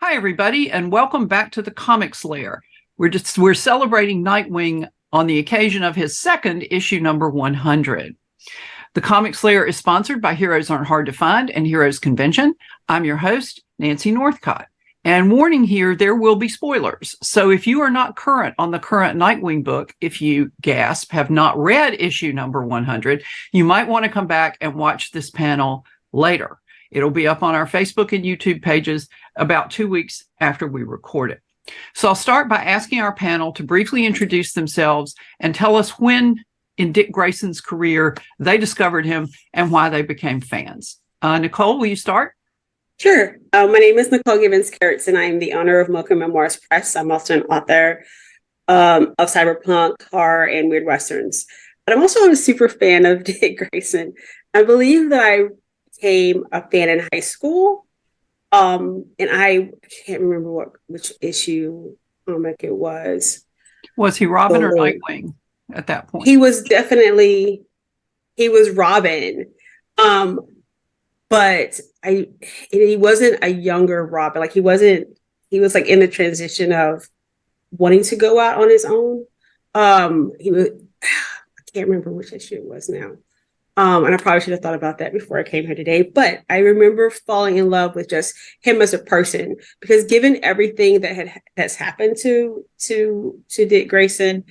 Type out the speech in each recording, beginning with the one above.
Hi, everybody, and welcome back to the Comics Lair. We're celebrating Nightwing on the occasion of his second issue number 100. The Comics Lair is sponsored by Heroes Aren't Hard to Find and Heroes Convention. I'm your host, Nancy Northcott. And warning here, there will be spoilers. So if you are not current on the current Nightwing book, if you, gasp, have not read issue number 100, you might want to come back and watch this panel later. It'll be up on our Facebook and YouTube pages about 2 weeks after we record it. So I'll start by asking our panel to briefly introduce themselves and tell us when in Dick Grayson's career they discovered him and why they became fans. Nicole, will you start? Sure. My name is Nicole Givens Kurtz, and I'm the owner of Mocha Memoirs Press. I'm also an author of cyberpunk, horror, and weird westerns. But I'm also a super fan of Dick Grayson. I believe that I became a fan in high school. And I can't remember which issue comic it was. Was he Robin or Nightwing at that point? He was Robin. But he wasn't a younger Robin. He was like in the transition of wanting to go out on his own. I can't remember which issue it was now. And I probably should have thought about that before I came here today. But I remember falling in love with just him as a person, because given everything that's happened to Dick Grayson,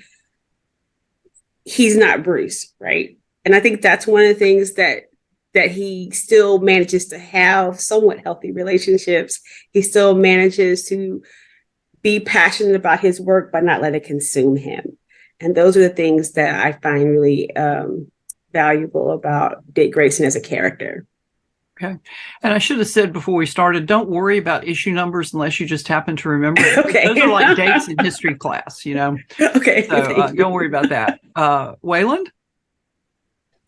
he's not Bruce, right? And I think that's one of the things that he still manages to have somewhat healthy relationships. He still manages to be passionate about his work, but not let it consume him. And those are the things that I find really valuable about Dick Grayson as a character. Okay. And I should have said before we started, don't worry about issue numbers unless you just happen to remember it. Okay. Those are like dates in history class, Okay. So don't worry about that. Wayland?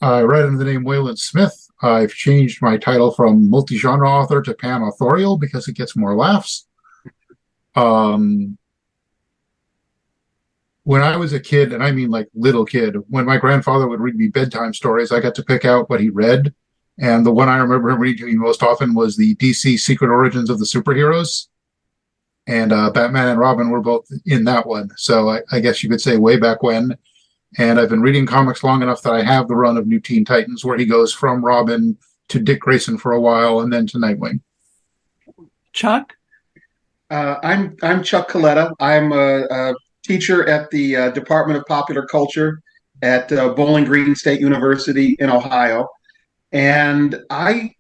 I write under the name Wayland Smith. I've changed my title from multi-genre author to pan-authorial because it gets more laughs. When I was a kid, and I mean like little kid, when my grandfather would read me bedtime stories, I got to pick out what he read. And the one I remember him reading to me most often was the DC Secret Origins of the Superheroes. And Batman and Robin were both in that one. So I guess you could say way back when. And I've been reading comics long enough that I have the run of New Teen Titans, where he goes from Robin to Dick Grayson for a while and then to Nightwing. Chuck? I'm Chuck Coletta. I'm a teacher at the Department of Popular Culture at Bowling Green State University in Ohio. And I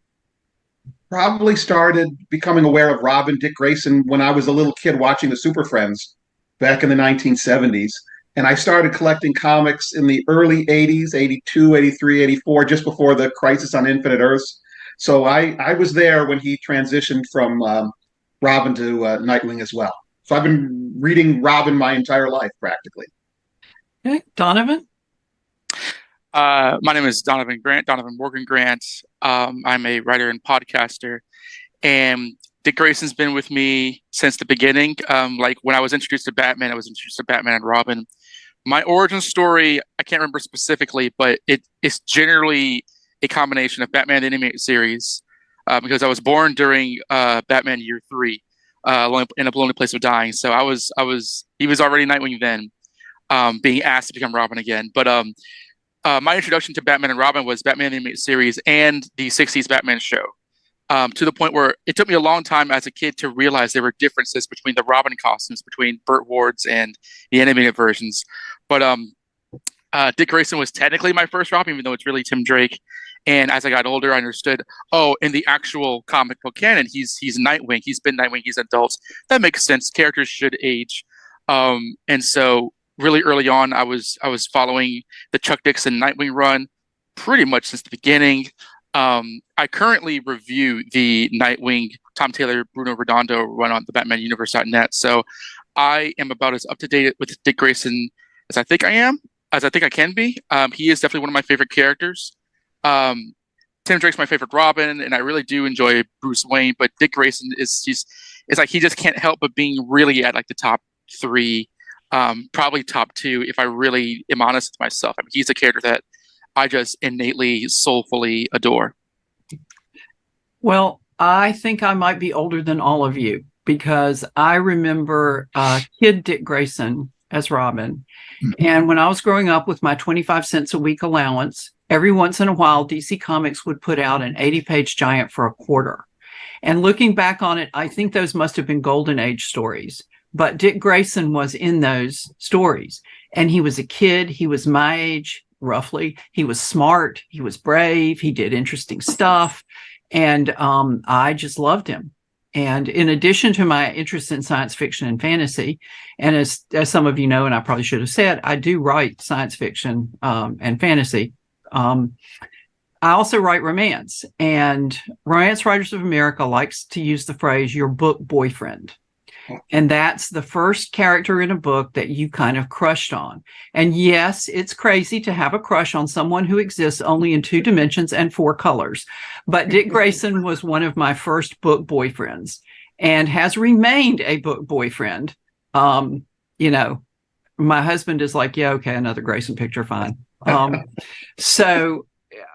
probably started becoming aware of Robin, Dick Grayson, when I was a little kid watching the Super Friends back in the 1970s. And I started collecting comics in the early 80s, 82, 83, 84, just before the Crisis on Infinite Earths. So I was there when he transitioned from Robin to Nightwing as well. So I've been reading Robin my entire life, practically. Okay. Donovan? My name is Donovan Morgan Grant. I'm a writer and podcaster. And Dick Grayson's been with me since the beginning. Like when I was introduced to Batman, I was introduced to Batman and Robin. My origin story, I can't remember specifically, but it's generally a combination of Batman the Animated Series, because I was born during Batman Year 3, in A Lonely Place of Dying. So he was already Nightwing then, being asked to become Robin again. But my introduction to Batman and Robin was Batman the Animated Series and the 60s Batman show. To the point where it took me a long time as a kid to realize there were differences between the Robin costumes between Burt Ward's and the animated versions. But Dick Grayson was technically my first Robin, even though it's really Tim Drake. And as I got older, I understood, in the actual comic book canon, he's Nightwing. He's been Nightwing. He's adult. That makes sense. Characters should age. And so really early on, I was following the Chuck Dixon Nightwing run pretty much since the beginning. I currently review the Nightwing, Tom Taylor, Bruno Redondo run on the BatmanUniverse.net. So I am about as up to date with Dick Grayson as I think I can be. He is definitely one of my favorite characters. Tim Drake's my favorite Robin, and I really do enjoy Bruce Wayne. But Dick Grayson is like he just can't help but being really at like the top 3, probably top 2 if I really am honest with myself. I mean, he's a character that I just innately, soulfully adore. Well, I think I might be older than all of you because I remember kid Dick Grayson as Robin. And when I was growing up with my 25 cents a week allowance, every once in a while, DC Comics would put out an 80-page giant for a quarter. And looking back on it, I think those must have been golden age stories. But Dick Grayson was in those stories. And he was a kid. He was my age, roughly. He was smart. He was brave. He did interesting stuff. And I just loved him. And in addition to my interest in science fiction and fantasy, and as some of you know, and I probably should have said, I do write science fiction and fantasy. I also write romance. And Romance Writers of America likes to use the phrase, your book boyfriend. And that's the first character in a book that you kind of crushed on. And yes, it's crazy to have a crush on someone who exists only in 2 dimensions and 4 colors. But Dick Grayson was one of my first book boyfriends and has remained a book boyfriend. You know, my husband is like, yeah, okay, another Grayson picture, fine. So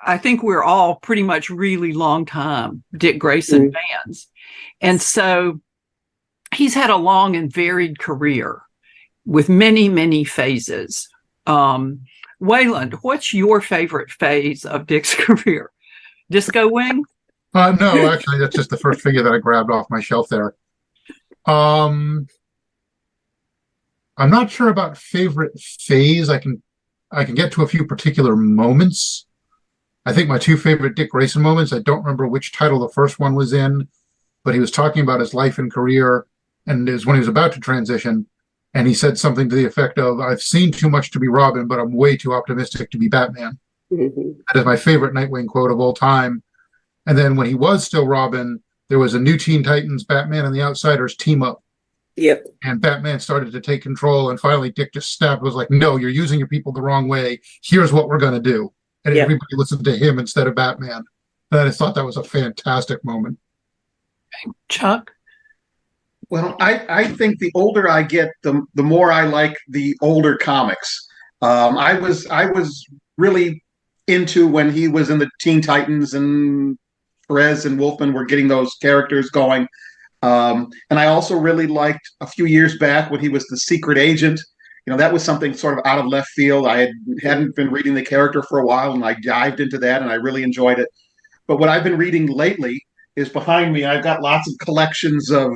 I think we're all pretty much really long time Dick Grayson fans. And so he's had a long and varied career with many, many phases. Wayland, what's your favorite phase of Dick's career? Disco Wing? No, actually, that's just the first figure that I grabbed off my shelf there. I'm not sure about favorite phase. I can get to a few particular moments. I think my 2 favorite Dick Grayson moments, I don't remember which title the first one was in, but he was talking about his life and career. And it was when he was about to transition, and he said something to the effect of, I've seen too much to be Robin, but I'm way too optimistic to be Batman. That is my favorite Nightwing quote of all time. And then when he was still Robin, there was a new Teen Titans, Batman and the Outsiders team up. Yep. And Batman started to take control, and finally Dick just snapped, was like, no, you're using your people the wrong way. Here's what we're going to do. And everybody listened to him instead of Batman. And I thought that was a fantastic moment. Chuck? Well, I think the older I get, the more I like the older comics. I was really into when he was in the Teen Titans and Perez and Wolfman were getting those characters going. And I also really liked a few years back when he was the secret agent. You know, that was something sort of out of left field. I hadn't been reading the character for a while, and I dived into that, and I really enjoyed it. But what I've been reading lately is behind me. I've got lots of collections of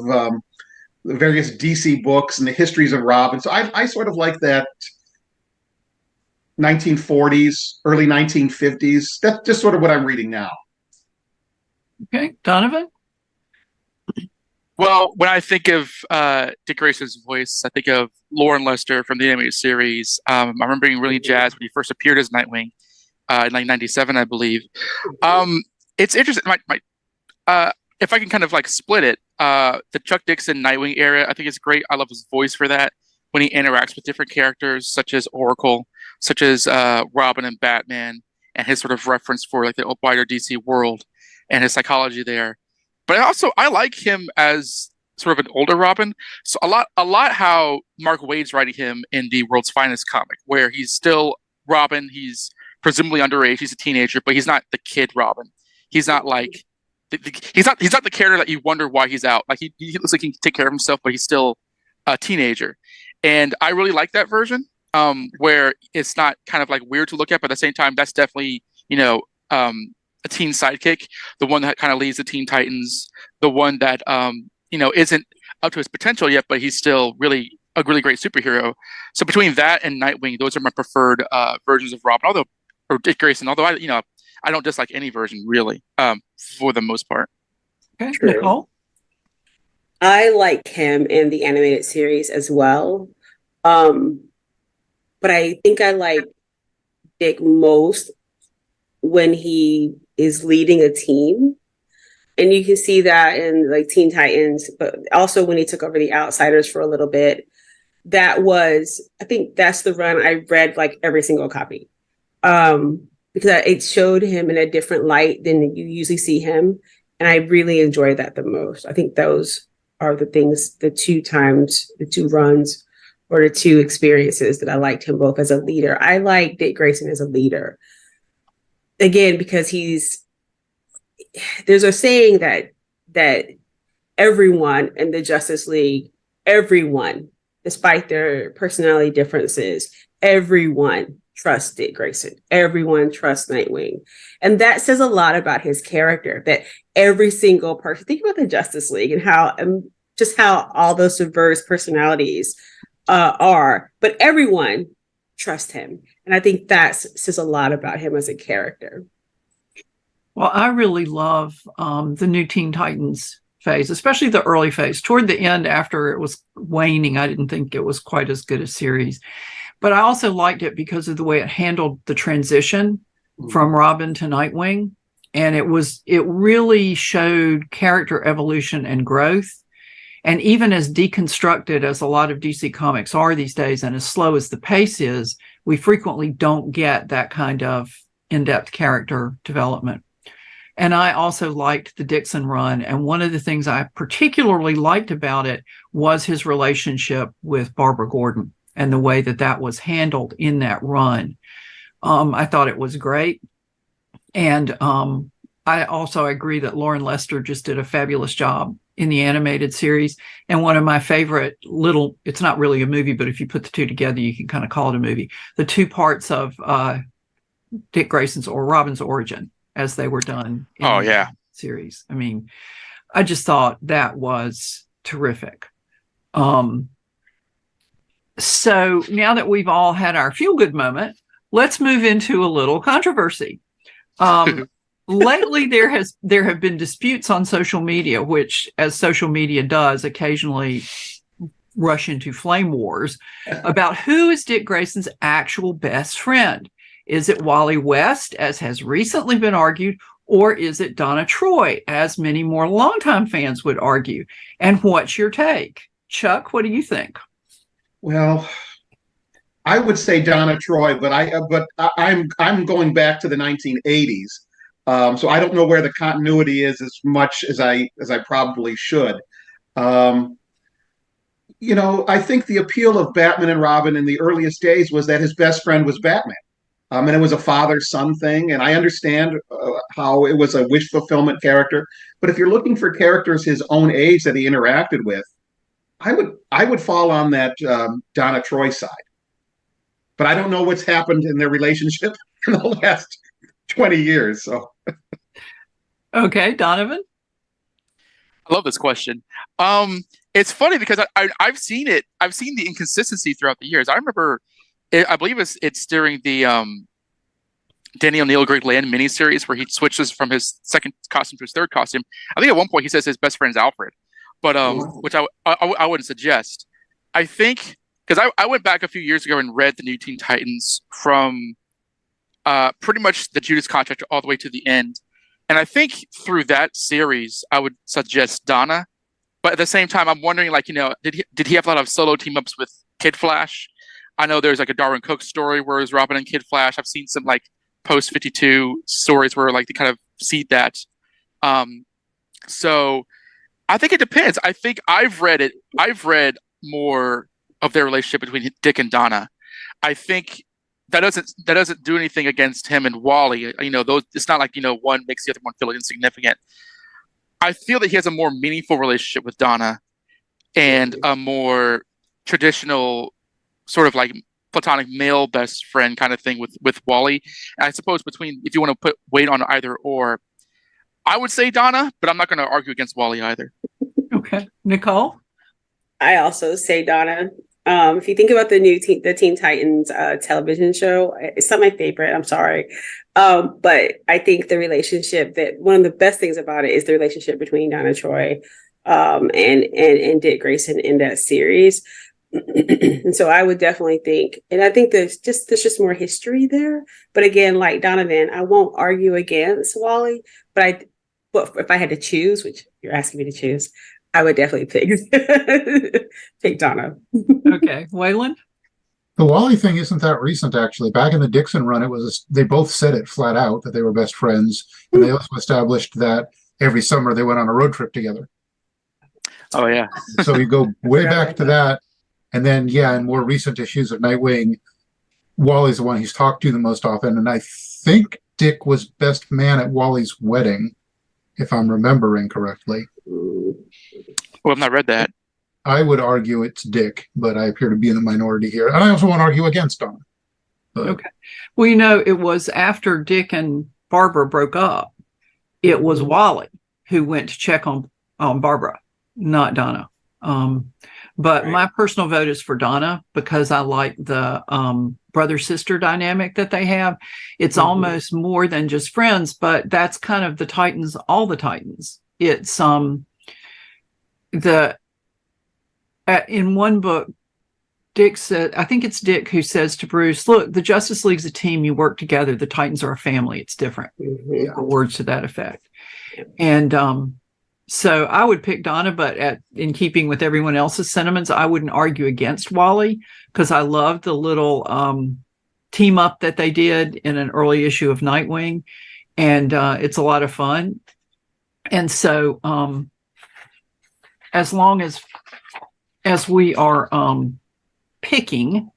the various DC books and the histories of Robin. So I sort of like that 1940s, early 1950s. That's just sort of what I'm reading now. Okay. Donovan? Well, when I think of Dick Grayson's voice, I think of Lauren Lester from the animated series. I remember being really jazzed when he first appeared as Nightwing in 1997, I believe. It's interesting. If I can kind of like split it, the Chuck Dixon Nightwing era, I think it's great. I love his voice for that when he interacts with different characters such as Oracle, such as Robin and Batman, and his sort of reference for like the wider DC world and his psychology there. But I like him as sort of an older Robin. So a lot how Mark Waid's writing him in the World's Finest comic, where he's still Robin. He's presumably underage. He's a teenager, but he's not the kid Robin. He's not like he's not the character that you wonder why he's out. Like he looks like he can take care of himself, but he's still a teenager. And I really like that version, where it's not kind of like weird to look at, but at the same time, that's definitely, a teen sidekick, the one that kind of leads the Teen Titans, the one that isn't up to his potential yet, but he's still really a really great superhero. So between that and Nightwing, those are my preferred versions of Robin, or Dick Grayson. Although I don't dislike any version really, for the most part. Okay, Nicole? I like him in the animated series as well. But I think I like Dick most when he is leading a team. And you can see that in like Teen Titans, but also when he took over the Outsiders for a little bit. I think that's the run I read like every single copy. Because it showed him in a different light than you usually see him. And I really enjoyed that the most. I think those are the things, the two runs or the two experiences that I liked him both as a leader. I like Dick Grayson as a leader. Again, because there's a saying that everyone in the Justice League, everyone, despite their personality differences, everyone trusts Dick Grayson. Everyone trusts Nightwing. And that says a lot about his character, that every single person, think about the Justice League and how just how all those diverse personalities are, but everyone trusts him. And I think that says a lot about him as a character. Well, I really love the new Teen Titans phase, especially the early phase. Toward the end, after it was waning, I didn't think it was quite as good a series. But I also liked it because of the way it handled the transition from Robin to Nightwing. And it really showed character evolution and growth. And even as deconstructed as a lot of DC comics are these days, and as slow as the pace is, we frequently don't get that kind of in-depth character development. And I also liked the Dixon run. And one of the things I particularly liked about it was his relationship with Barbara Gordon and the way that that was handled in that run. I thought it was great. And I also agree that Lauren Lester just did a fabulous job in the animated series. And one of my favorite it's not really a movie, but if you put the two together, you can kind of call it a movie. The two parts of Dick Grayson's or Robin's origin as they were done in the series. I mean, I just thought that was terrific. So now that we've all had our feel-good moment, let's move into a little controversy. Lately, there have been disputes on social media, which, as social media does, occasionally rush into flame wars about who is Dick Grayson's actual best friend. Is it Wally West, as has recently been argued, or is it Donna Troy, as many more longtime fans would argue? And what's your take? Chuck, what do you think? Well, I would say Donna Troy, but I'm going back to the 1980s. So I don't know where the continuity is as much as I probably should. I think the appeal of Batman and Robin in the earliest days was that his best friend was Batman. And it was a father-son thing. And I understand how it was a wish fulfillment character. But if you're looking for characters his own age that he interacted with, I would fall on that Donna Troy side. But I don't know what's happened in their relationship in the last 20 years. So, okay, Donovan. I love this question. It's funny because I've seen it. I've seen the inconsistency throughout the years. I remember, I believe it's during the Danny O'Neill Great Land miniseries where he switches from his second costume to his third costume. I think at one point he says his best friend's Alfred, but which I wouldn't suggest. I think because I went back a few years ago and read the New Teen Titans from pretty much the Judas Contract all the way to the end. And I think through that series, I would suggest Donna. But at the same time, I'm wondering, did he have a lot of solo team-ups with Kid Flash? I know there's like a Darwin Cook story where it's Robin and Kid Flash. I've seen some post-52 stories where they kind of seed that. So I think it depends. I think I've read more of their relationship between Dick and Donna. I think that doesn't do anything against him and Wally. It's not like one makes the other one feel insignificant. I feel that he has a more meaningful relationship with Donna and a more traditional sort of platonic male best friend kind of thing with Wally. And I suppose if you want to put weight on either or, I would say Donna, but I'm not going to argue against Wally either. Okay. Nicole? I also say Donna. If you think about the Teen Titans television show, it's not my favorite. I'm sorry. But I think the relationship one of the best things about it is the relationship between Donna Troy and Dick Grayson in that series. And so I would definitely think, and I think there's just more history there. But again, like Donovan, I won't argue against Wally, but if I had to choose, which you're asking me to choose, I would definitely pick Donna. Okay, Wayland? The Wally thing isn't that recent, actually. Back in the Dixon run, they both said it flat out that they were best friends, and they also established that every summer they went on a road trip together. Oh yeah. So you go way back to that, and then in more recent issues of Nightwing, Wally's the one he's talked to the most often, and I think Dick was best man at Wally's wedding, if I'm remembering correctly. Well, I've not read that. I would argue it's Dick, but I appear to be in the minority here. And I also want to argue against Donna. But Okay. Well, it was after Dick and Barbara broke up. It was Wally who went to check on Barbara, not Donna. But Right. my personal vote is for Donna because I like the brother-sister dynamic that they have. It's almost more than just friends, but that's kind of the Titans, all the Titans. It's in one book, Dick said, I think it's Dick who says to Bruce, look, the Justice League's a team, you work together. The Titans are a family. It's different. Words to that effect. And so I would pick Donna, but in keeping with everyone else's sentiments, I wouldn't argue against Wally because I loved the little team up that they did in an early issue of Nightwing. And it's a lot of fun. And so as long as we are picking,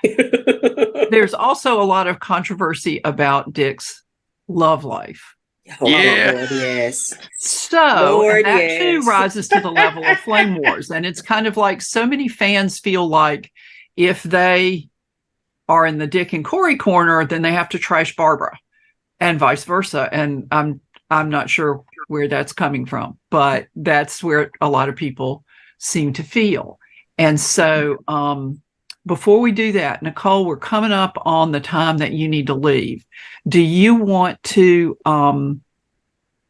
there's also a lot of controversy about Dick's love life. Oh, Yeah. Lord, yes. So Lord, that yes. too rises to the level of Flame Wars. And it's kind of like so many fans feel like if they are in the Dick and Corey corner, then they have to trash Barbara and vice versa. And I'm not sure where that's coming from, but that's where a lot of people seem to feel. And so before we do that, Nicole, we're coming up on the time that you need to leave. Do you want to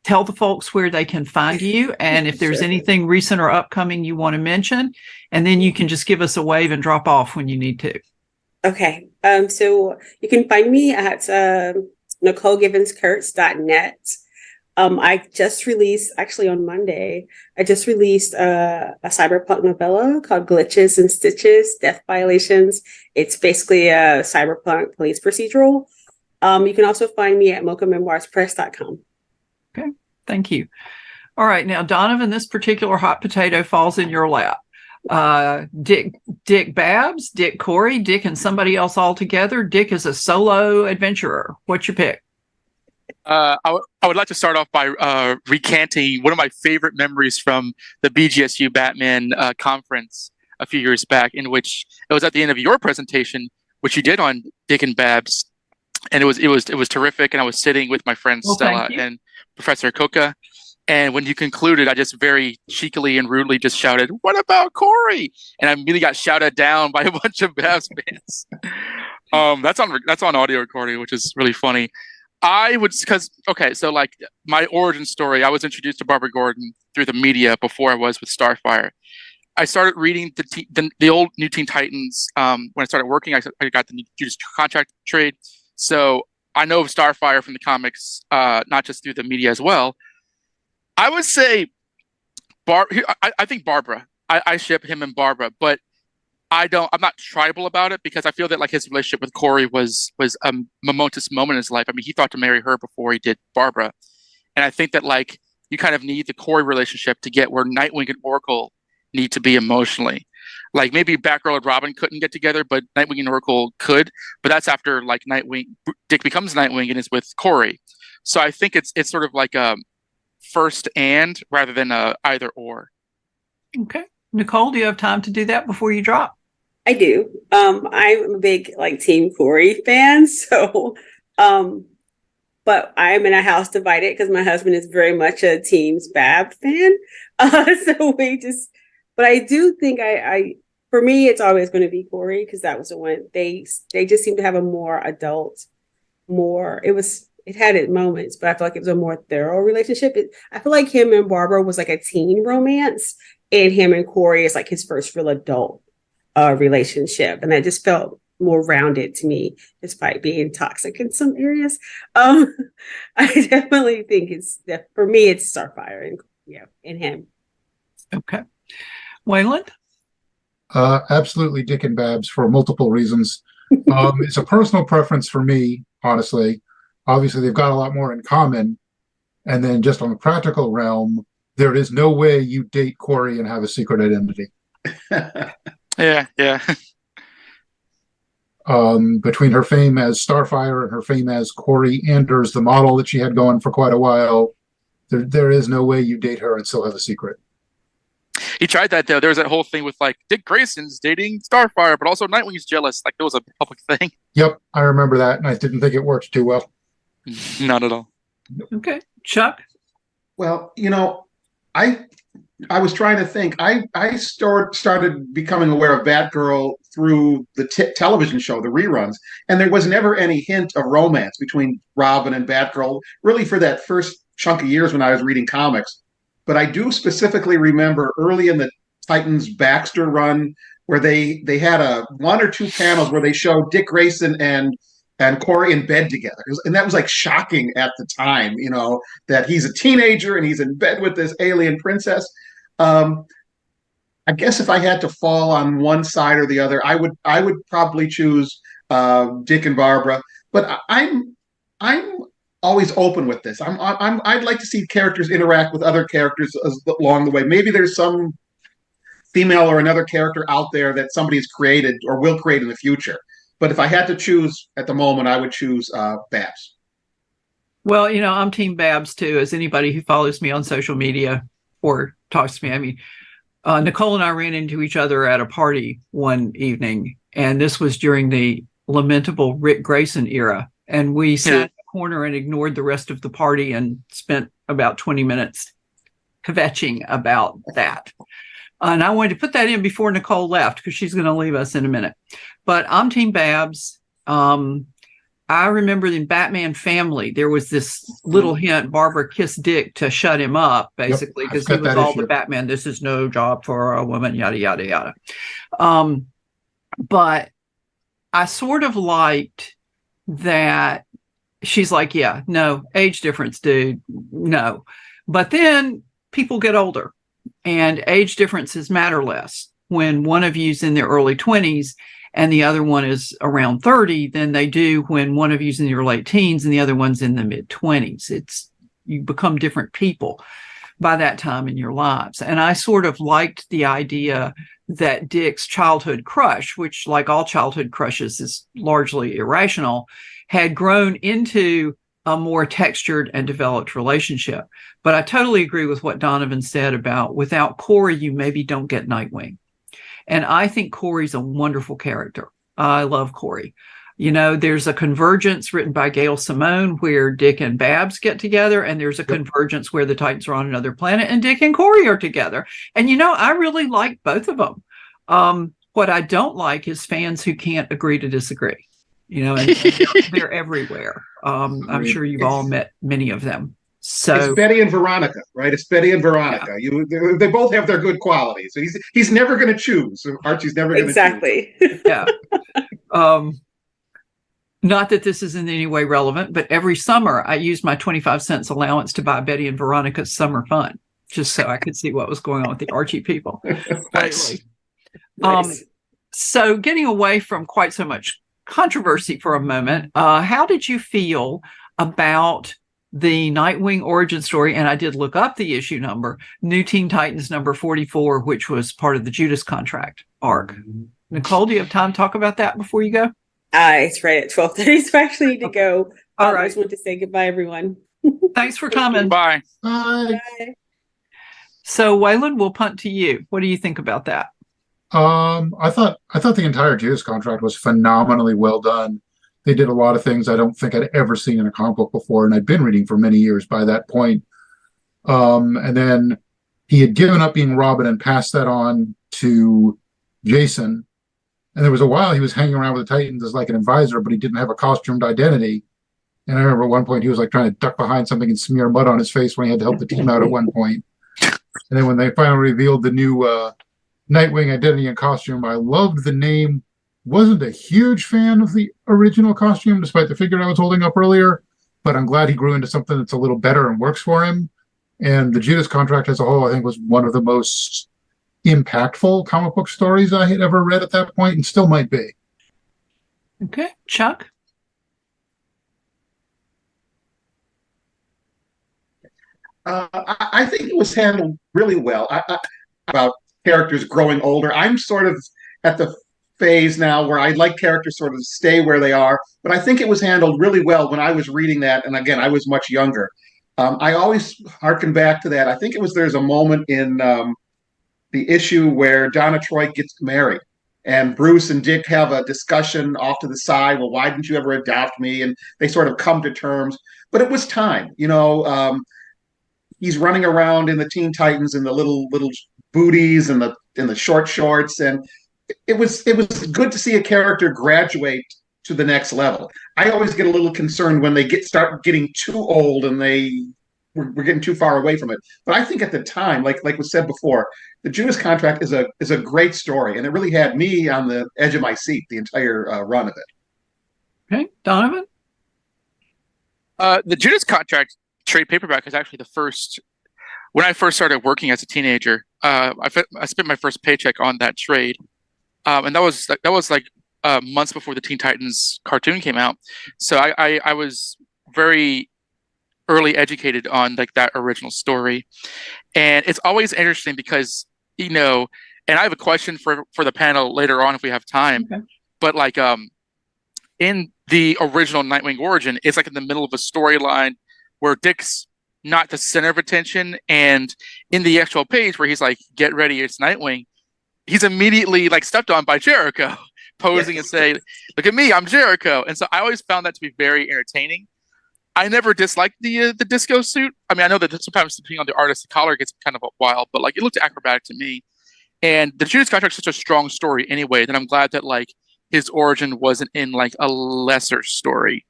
tell the folks where they can find you and if there's Sure. anything recent or upcoming you want to mention? And then you can just give us a wave and drop off when you need to. Okay. So you can find me at NicoleGivensKurtz.net. I just released, actually on Monday, a cyberpunk novella called Glitches and Stitches, Death Violations. It's basically a cyberpunk police procedural. You can also find me at mochamemoirspress.com. Okay, thank you. All right, now, Donovan, this particular hot potato falls in your lap. Dick Babs, Dick Corey, Dick and somebody else all together. Dick is a solo adventurer. What's your pick? I would like to start off by recanting one of my favorite memories from the BGSU Batman conference a few years back, in which it was at the end of your presentation, which you did on Dick and Babs, and it was terrific. And I was sitting with my friend Stella and Professor Coca, and when you concluded, I just very cheekily and rudely just shouted, "What about Corey?" And I immediately got shouted down by a bunch of Babs fans. That's on audio recording, which is really funny. So like my origin story, I was introduced to Barbara Gordon through the media before I was with Starfire. I started reading the old New Teen Titans when I started working. I got the Judas Contract trade, so I know of Starfire from the comics, not just through the media as well. I would say, I think Barbara. I ship him and Barbara, but I'm not tribal about it because I feel that like his relationship with Corey was a momentous moment in his life. I mean, he thought to marry her before he did Barbara. And I think that like you kind of need the Corey relationship to get where Nightwing and Oracle need to be emotionally. Like maybe Batgirl and Robin couldn't get together, but Nightwing and Oracle could. But that's after like Dick becomes Nightwing and is with Corey. So I think it's sort of like a first and rather than a either or. Okay. Nicole, do you have time to do that before you drop? I do. I'm a big like Team Corey fan, so but I'm in a house divided because my husband is very much a Team Bab fan. But I do think for me it's always going to be Corey because that was the one they just seem to have a more adult, it had its moments, but I feel like it was a more thorough relationship. I feel like him and Barbara was like a teen romance, and him and Corey is like his first real adult relationship, and it just felt more rounded to me, despite being toxic in some areas. I definitely think for me it's Starfire and him. Okay, Wayland. Absolutely, Dick and Babs for multiple reasons. It's a personal preference for me, honestly. Obviously, they've got a lot more in common, and then just on the practical realm, there is no way you date Corey and have a secret identity. Yeah. Between her fame as Starfire and her fame as Corey Anders, the model that she had going for quite a while, there is no way you date her and still have a secret. He tried that though. There was that whole thing with like Dick Grayson's dating Starfire, but also Nightwing's jealous. Like it was a public thing. Yep, I remember that, and I didn't think it worked too well. Not at all. Okay. Chuck? Well, I was trying to think. I started becoming aware of Batgirl through the television show, the reruns, and there was never any hint of romance between Robin and Batgirl, really for that first chunk of years when I was reading comics. But I do specifically remember early in the Titans Baxter run where they had a 1 or 2 panels where they showed Dick Grayson and Corey in bed together. And that was like shocking at the time, that he's a teenager and he's in bed with this alien princess. I guess if I had to fall on one side or the other, I would probably choose Dick and Barbara. But I'm always open with this. I'd like to see characters interact with other characters along the way. Maybe there's some female or another character out there that somebody's created or will create in the future. But if I had to choose at the moment, I would choose Babs. Well, I'm Team Babs too, as anybody who follows me on social media or talks to me. I mean, Nicole and I ran into each other at a party one evening, and this was during the lamentable Rick Grayson era. And we sat in the corner and ignored the rest of the party and spent about 20 minutes kvetching about that. And I wanted to put that in before Nicole left because she's going to leave us in a minute. But I'm Team Babs. I remember in Batman Family, there was this little hint, Barbara kissed Dick to shut him up, basically, because he was all the Batman. This is no job for a woman, yada, yada, yada. But I sort of liked that she's like, yeah, no, age difference, dude, no. But then people get older and age differences matter less. When one of you's in their early 20s and the other one is around 30 than they do when one of you's in your late teens and the other one's in the mid 20s. You become different people by that time in your lives. And I sort of liked the idea that Dick's childhood crush, which like all childhood crushes is largely irrational, had grown into a more textured and developed relationship. But I totally agree with what Donovan said about without Corey, you maybe don't get Nightwing. And I think Corey's a wonderful character. I love Corey. There's a convergence written by Gail Simone where Dick and Babs get together, and there's a convergence where the Titans are on another planet and Dick and Corey are together. And, I really like both of them. What I don't like is fans who can't agree to disagree, and they're everywhere. I'm sure you've all met many of them. So it's Betty and Veronica, right? It's Betty and Veronica. Yeah. They both have their good qualities. So he's never going to choose. Archie's never going to exactly. choose. Yeah. Not that this is in any way relevant, but every summer I used my 25 cents allowance to buy Betty and Veronica's Summer Fun, just so I could see what was going on with the Archie people. Nice. So getting away from quite so much controversy for a moment, how did you feel about the Nightwing origin story? And I did look up the issue number, New Teen Titans number 44, which was part of the Judas Contract arc. Nicole, do you have time to talk about that before you go? It's right at 12:30, so I actually need to go. All right. I just want to say goodbye, everyone. Thanks for coming. Bye. Bye. So, Wayland, we'll punt to you. What do you think about that? I thought the entire Judas Contract was phenomenally well done. They did a lot of things I don't think I'd ever seen in a comic book before, and I'd been reading for many years by that point. And then he had given up being Robin and passed that on to Jason. And there was a while he was hanging around with the Titans as like an advisor, but he didn't have a costumed identity. And I remember at one point he was like trying to duck behind something and smear mud on his face when he had to help the team out at one point. And then when they finally revealed the new Nightwing identity and costume, I loved the name. Wasn't a huge fan of the original costume, despite the figure I was holding up earlier, but I'm glad he grew into something that's a little better and works for him. And the Judas Contract as a whole, I think, was one of the most impactful comic book stories I had ever read at that point, and still might be. Okay. Chuck? I think it was handled really well. About characters growing older, I'm sort of at the phase now where I'd like characters sort of stay where they are, but I think it was handled really well when I was reading that, and again, I was much younger. I always harken back to that. I think there's a moment in the issue where Donna Troy gets married. And Bruce and Dick have a discussion off to the side. Well, why didn't you ever adopt me? And they sort of come to terms. But it was time, he's running around in the Teen Titans in the little booties and the short shorts, and it was good to see a character graduate to the next level. I always get a little concerned when they start getting too old and we're getting too far away from it. But I think at the time, like was said before, the Judas Contract is a great story, and it really had me on the edge of my seat the entire run of it. Okay, Donovan. The Judas Contract trade paperback is actually the first. When I first started working as a teenager, I spent my first paycheck on that trade, and that was like months before the Teen Titans cartoon came out. So I was very early educated on like that original story, and it's always interesting because and I have a question for the panel later on if we have time. Okay. But like in the original Nightwing origin, it's like in the middle of a storyline where Dick's not the center of attention, and in the actual page where he's like, "Get ready, it's Nightwing," he's immediately like stepped on by Jericho, posing and saying, "Look at me, I'm Jericho." And so I always found that to be very entertaining. I never disliked the disco suit. I mean, I know that sometimes depending on the artist, the collar gets kind of wild, but like it looked acrobatic to me. And the Judas Contract is such a strong story anyway that I'm glad that like his origin wasn't in like a lesser story.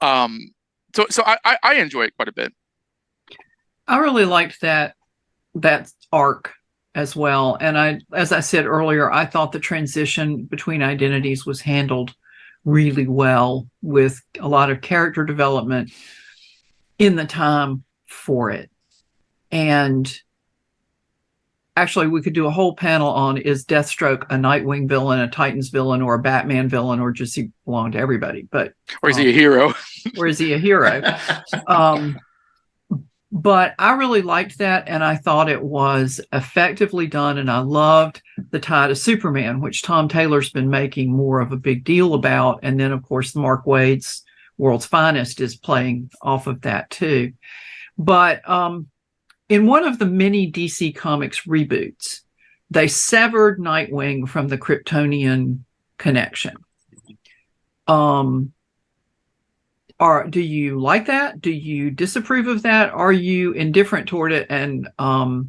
So I enjoy it quite a bit. I really liked that arc as well. And as I said earlier, I thought the transition between identities was handled really well with a lot of character development in the time for it. And actually, we could do a whole panel on, is Deathstroke a Nightwing villain, a Titans villain, or a Batman villain, or just he belong to everybody? Or is he a hero? Or is he a hero? But I really liked that, and I thought it was effectively done, and I loved the tie to Superman, which Tom Taylor's been making more of a big deal about. And then, of course, Mark Waid's World's Finest is playing off of that too. But in one of the many DC Comics reboots, they severed Nightwing from the Kryptonian connection. Do you like that? Do you disapprove of that? Are you indifferent toward it? And I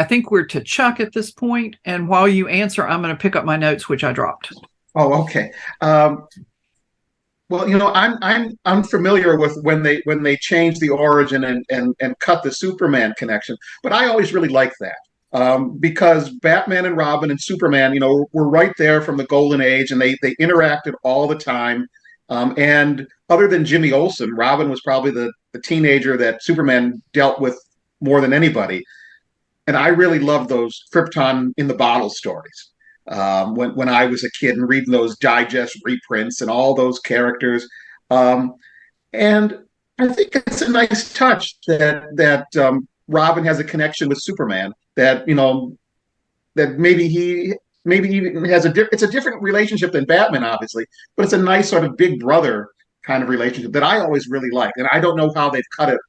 think we're to Chuck at this point. And while you answer, I'm going to pick up my notes, which I dropped. Oh, okay. Well, I'm familiar with when they changed the origin and cut the Superman connection, but I always really liked that because Batman and Robin and Superman, were right there from the Golden Age, and they interacted all the time. And other than Jimmy Olsen, Robin was probably the teenager that Superman dealt with more than anybody. And I really loved those Krypton in the bottle stories. When I was a kid and reading those digest reprints and all those characters. And I think it's a nice touch that Robin has a connection with Superman, that maybe he even has it's a different relationship than Batman, obviously, but it's a nice sort of big brother kind of relationship that I always really liked. And I don't know how they've cut it,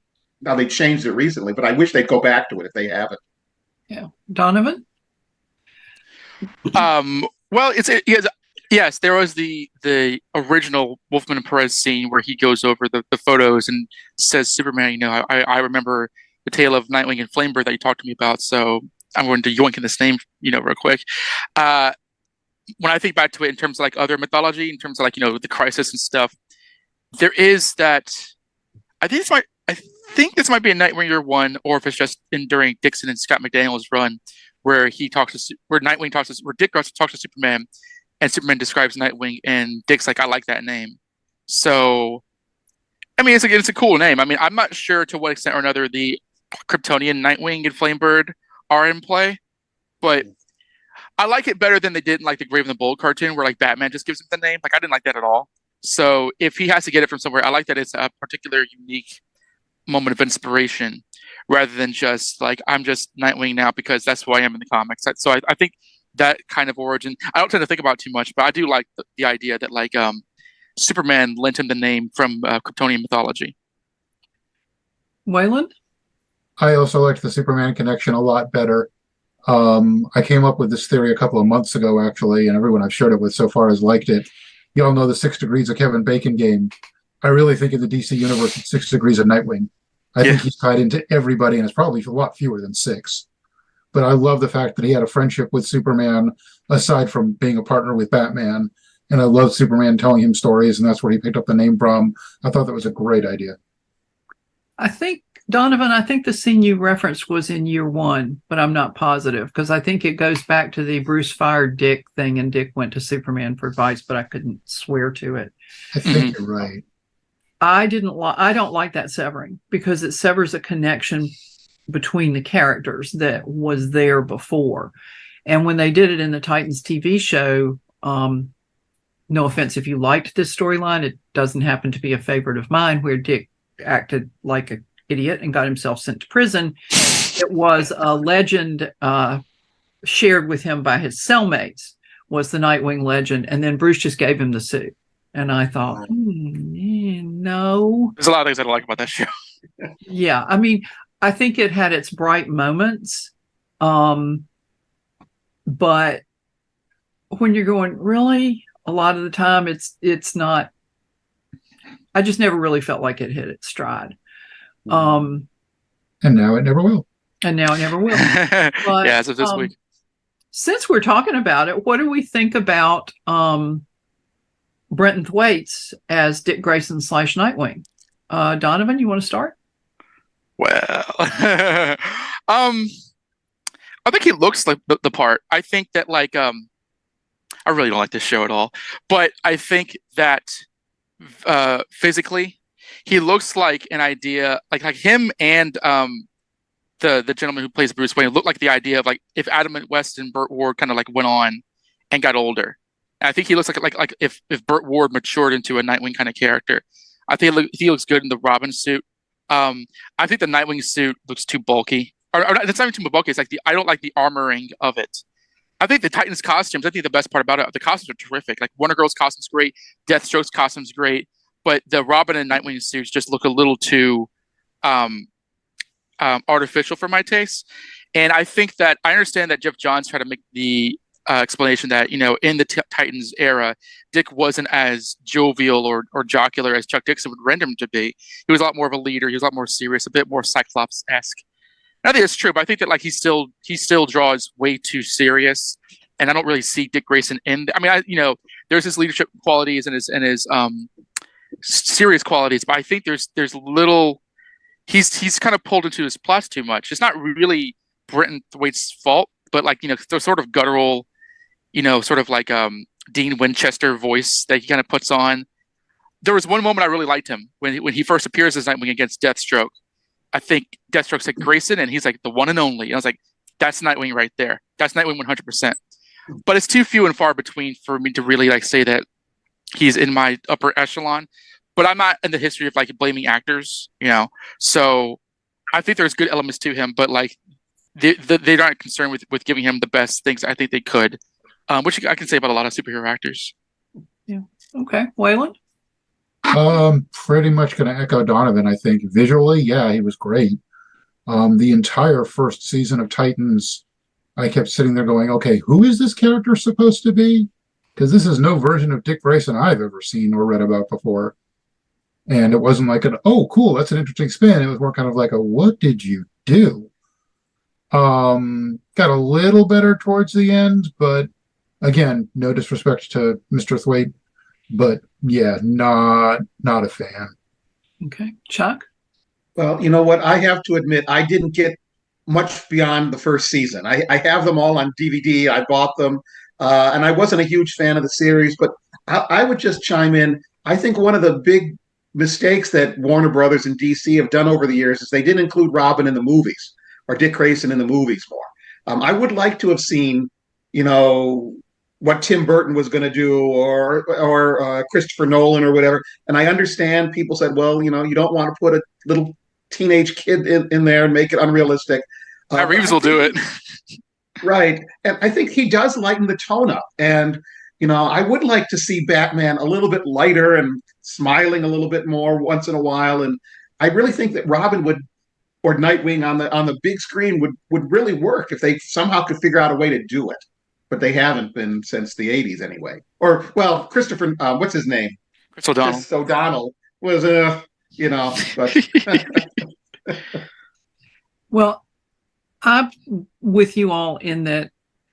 how they changed it recently, but I wish they'd go back to it if they haven't. Yeah. Donovan? Well, yes, there was the original Wolfman and Perez scene where he goes over the photos and says, Superman, I remember the tale of Nightwing and Flamebird that you talked to me about, so I'm going to yoink in this name, real quick. When I think back to it in terms of like other mythology, in terms of like, the Crisis and stuff, there is that, I think this might be a Nightwinger one, or if it's just during Dixon and Scott McDaniel's run, where Dick talks to Superman, and Superman describes Nightwing, and Dick's like, I like that name. So, I mean, it's a cool name. I mean, I'm not sure to what extent or another the Kryptonian Nightwing and Flamebird are in play, but I like it better than they did in like the Grave and the Bold cartoon, where like Batman just gives him the name. Like, I didn't like that at all. So if he has to get it from somewhere, I like that it's a particular unique moment of inspiration, rather than just like, I'm just Nightwing now because that's who I am in the comics. So I think that kind of origin, I don't tend to think about it too much, but I do like the idea that like Superman lent him the name from Kryptonian mythology. Wayland? I also liked the Superman connection a lot better. I came up with this theory a couple of months ago, actually, and everyone I've shared it with so far has liked it. You all know the 6 Degrees of Kevin Bacon game. I really think in the DC universe, it's 6 Degrees of Nightwing. I think he's tied into everybody, and it's probably a lot fewer than 6. But I love the fact that he had a friendship with Superman, aside from being a partner with Batman. And I love Superman telling him stories, and that's where he picked up the name from. I thought that was a great idea. I think, Donovan, I think the scene you referenced was in year 1, but I'm not positive because I think it goes back to the Bruce fired Dick thing and Dick went to Superman for advice, but I couldn't swear to it. I think you're right. I don't like that severing because it severs a connection between the characters that was there before. And when they did it in the Titans TV show, no offense if you liked this storyline, it doesn't happen to be a favorite of mine where Dick acted like an idiot and got himself sent to prison. It was a legend shared with him by his cellmates, was the Nightwing legend. And then Bruce just gave him the suit. And I thought, no. There's a lot of things I don't like about that show. Yeah. I mean, I think it had its bright moments. But when you're going, really? A lot of the time it's not. I just never really felt like it hit its stride. And now it never will. But, yeah, as of this week. Since we're talking about it, what do we think about Brenton Thwaites as Dick Grayson / Nightwing? Donovan, you want to start? Well, I think he looks like the part. I think that I really don't like this show at all, but I think that physically he looks like an idea, like him and the gentleman who plays Bruce Wayne look like the idea of if Adam West and Burt Ward kind of went on and got older. And I think he looks like if Burt Ward matured into a Nightwing kind of character. I think he looks good in the Robin suit. I think the Nightwing suit looks too bulky. Or it's not even too bulky. It's I don't like the armoring of it. I think the Titans costumes, I think the best part about it, the costumes are terrific. Wonder Girl's costume's great. Deathstroke's costume's great. But the Robin and Nightwing suits just look a little too artificial for my taste. And I think that I understand that Jeff Johns tried to make the explanation that, in the Titans era, Dick wasn't as jovial or jocular as Chuck Dixon would render him to be. He was a lot more of a leader. He was a lot more serious, a bit more Cyclops-esque. I think it's true, but I think that he still draws way too serious, and I don't really see Dick Grayson in. There's his leadership qualities and his serious qualities, but I think there's little. He's kind of pulled into his plots too much. It's not really Brenton Thwaites' fault, but the sort of guttural, sort of Dean Winchester voice that he kind of puts on. There was one moment I really liked him when he first appears as Nightwing against Deathstroke. I think Deathstroke said Grayson, and he's the one and only. And I was like, that's Nightwing right there. That's Nightwing 100%. But it's too few and far between for me to really say that he's in my upper echelon. But I'm not in the history of blaming actors, So I think there's good elements to him, but they're not concerned with giving him the best things I think they could, which I can say about a lot of superhero actors. Yeah. Okay. Wayland? Pretty much going to echo Donovan. I think visually, yeah, he was great. The entire first season of Titans, I kept sitting there going, okay, who is this character supposed to be? Because this is no version of Dick Grayson I've ever seen or read about before. And it wasn't oh, cool, that's an interesting spin. It was more kind of what did you do? Got a little better towards the end, but again, no disrespect to Mr. Thwaite, but yeah, not a fan. Okay. Chuck? Well, you know what? I have to admit, I didn't get much beyond the first season. I have them all on DVD. I bought them, and I wasn't a huge fan of the series, but I would just chime in. I think one of the big mistakes that Warner Brothers and DC have done over the years is they didn't include Robin in the movies or Dick Grayson in the movies more. I would like to have seen, what Tim Burton was going to do or Christopher Nolan or whatever. And I understand people said, well, you don't want to put a little teenage kid in there and make it unrealistic. Reeves will do it. Right. And I think he does lighten the tone up. And, I would like to see Batman a little bit lighter and smiling a little bit more once in a while. And I really think that Robin or Nightwing on the big screen would really work if they somehow could figure out a way to do it. But they haven't been since the 80s anyway. Or, well, Christopher, what's his name? Chris O'Donnell. Chris O'Donnell was, but Well, I'm with you all in that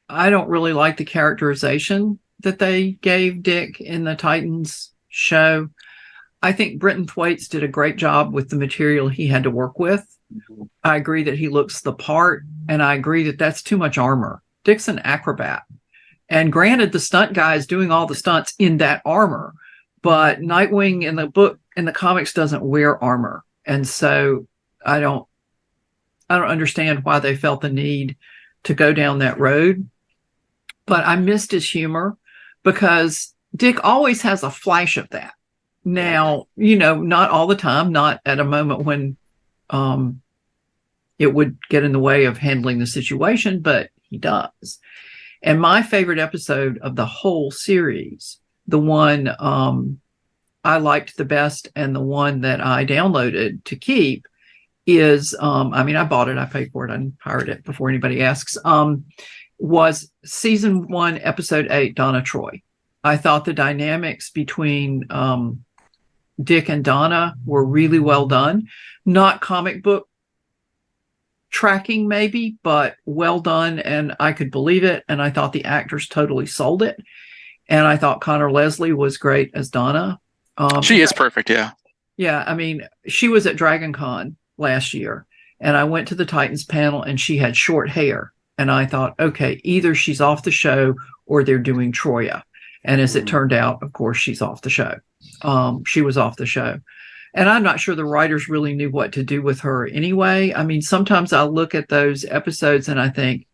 I don't really like the characterization that they gave Dick in the Titans show. I think Brenton Thwaites did a great job with the material he had to work with. I agree that he looks the part, and I agree that that's too much armor. Dick's an acrobat. And granted, the stunt guy is doing all the stunts in that armor, but Nightwing in the comics doesn't wear armor. And so I don't understand why they felt the need to go down that road. But I missed his humor because Dick always has a flash of that. Now, not all the time, not at a moment when it would get in the way of handling the situation, but he does. And my favorite episode of the whole series, the one I liked the best and the one that I downloaded to keep is, I bought it, I paid for it, I didn't pirate it before anybody asks, was season 1, episode 8, Donna Troy. I thought the dynamics between Dick and Donna were really well done. Not comic book tracking maybe, but well done, and I could believe it, and I thought the actors totally sold it. And I thought Connor Leslie was great as Donna. She is perfect, yeah. Yeah, she was at Dragon Con last year, and I went to the Titans panel, and she had short hair. And I thought, okay, either she's off the show or they're doing Troya. And as it turned out, of course, she's off the show. She was off the show. And I'm not sure the writers really knew what to do with her anyway. Sometimes I look at those episodes and I think,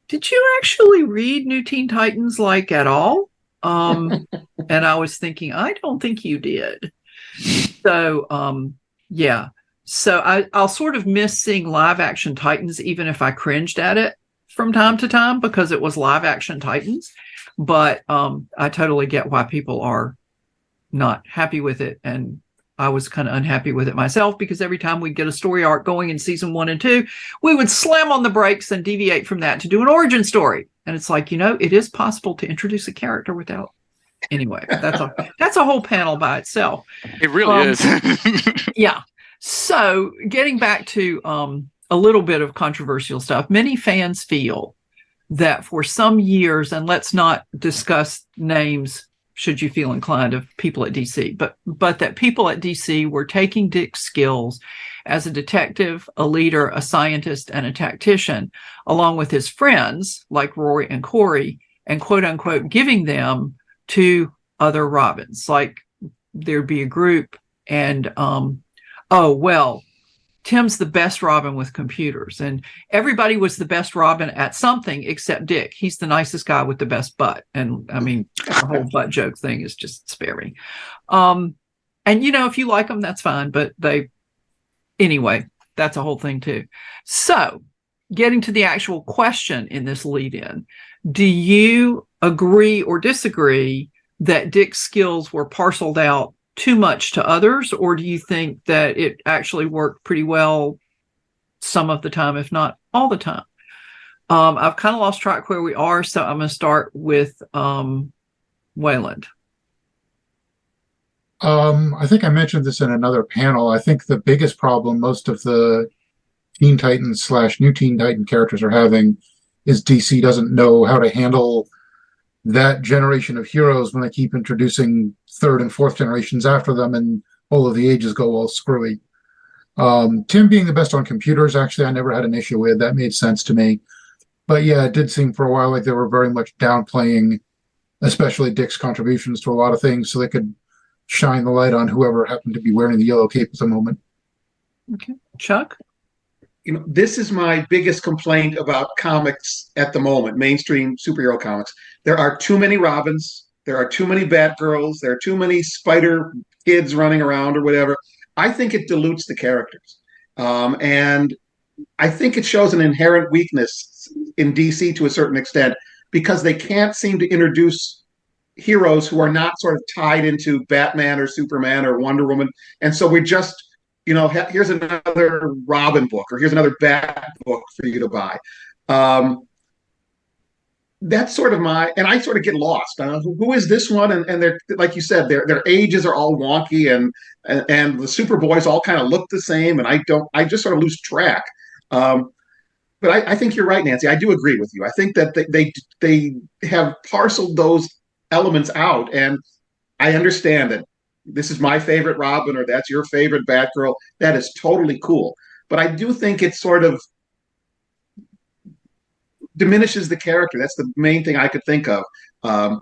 did you actually read New Teen Titans at all? And I was thinking, I don't think you did. So, yeah. So I'll sort of miss seeing live action Titans, even if I cringed at it from time to time because it was live action Titans. But I totally get why people are not happy with it. And I was kind of unhappy with it myself because every time we'd get a story arc going in season 1 and 2, we would slam on the brakes and deviate from that to do an origin story. And it's like, it is possible to introduce a character without. Anyway, that's a whole panel by itself. It really is. Yeah. So getting back to a little bit of controversial stuff, many fans feel that for some years, and let's not discuss names should you feel inclined, of people at DC, but that people at DC were taking Dick's skills as a detective, a leader, a scientist, and a tactician, along with his friends like Rory and Corey, and quote unquote giving them to other Robins. Like there'd be a group and Tim's the best Robin with computers, and everybody was the best Robin at something except Dick. He's the nicest guy with the best butt. And the whole butt joke thing is just spare me. And if you like them, that's fine. But anyway, that's a whole thing too. So getting to the actual question in this lead in, do you agree or disagree that Dick's skills were parceled out too much to others, or do you think that it actually worked pretty well some of the time, if not all the time? I've kind of lost track where we are, so I'm going to start with Wayland. I think I mentioned this in another panel. I think the biggest problem most of the Teen Titans / New Teen Titan characters are having is DC doesn't know how to handle that generation of heroes when they keep introducing 3rd and 4th generations after them, and all of the ages go all screwy. Tim being the best on computers, actually, I never had an issue with. That made sense to me. But yeah, it did seem for a while like they were very much downplaying, especially Dick's contributions to a lot of things, so they could shine the light on whoever happened to be wearing the yellow cape at the moment. Okay. Chuck? This is my biggest complaint about comics at the moment, mainstream superhero comics. There are too many Robins. There are too many Batgirls. There are too many Spider kids running around or whatever. I think it dilutes the characters. And I think it shows an inherent weakness in DC to a certain extent because they can't seem to introduce heroes who are not sort of tied into Batman or Superman or Wonder Woman. And so we're just here's another Robin book, or here's another Bat book for you to buy. That's sort of and I sort of get lost. Who is this one? And they're, like you said, their ages are all wonky, and the Superboys all kind of look the same, and I just sort of lose track. But I think you're right, Nancy. I do agree with you. I think that they have parceled those elements out, and I understand that this is my favorite Robin, or that's your favorite Batgirl. That is totally cool. But I do think it sort of diminishes the character. That's the main thing I could think of. I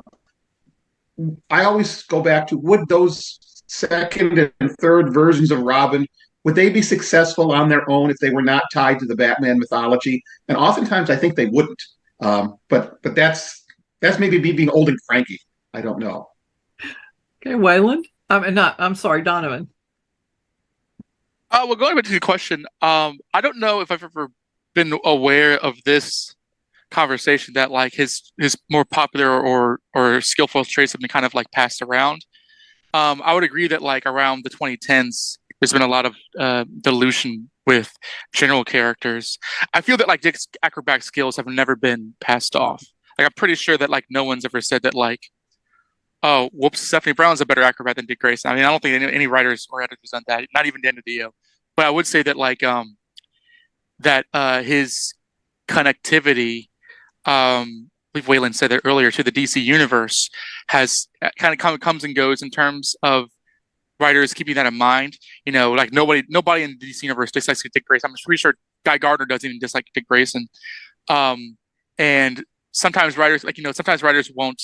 always go back to, would those second and third versions of Robin, would they be successful on their own if they were not tied to the Batman mythology? And oftentimes I think they wouldn't. But that's maybe me being old and cranky. I don't know. Okay, Wayland. I'm sorry, Donovan. Well, going back to the question, I don't know if I've ever been aware of this conversation that like his more popular or skillful traits have been kind of like passed around. I would agree that like around the 2010s, there's been a lot of dilution with general characters. I feel that like Dick's acrobatic skills have never been passed off. Like I'm pretty sure that like no one's ever said that like, oh, whoops, Stephanie Brown's a better acrobat than Dick Grayson. I mean, I don't think any writers or editors done that, not even Dan DiDio. But I would say that like his connectivity, I believe Wayland said that earlier, to the DC universe has kind of comes and goes in terms of writers keeping that in mind. Like nobody in the DC universe dislikes Dick Grayson. I'm pretty sure Guy Gardner doesn't even dislike Dick Grayson. And sometimes writers won't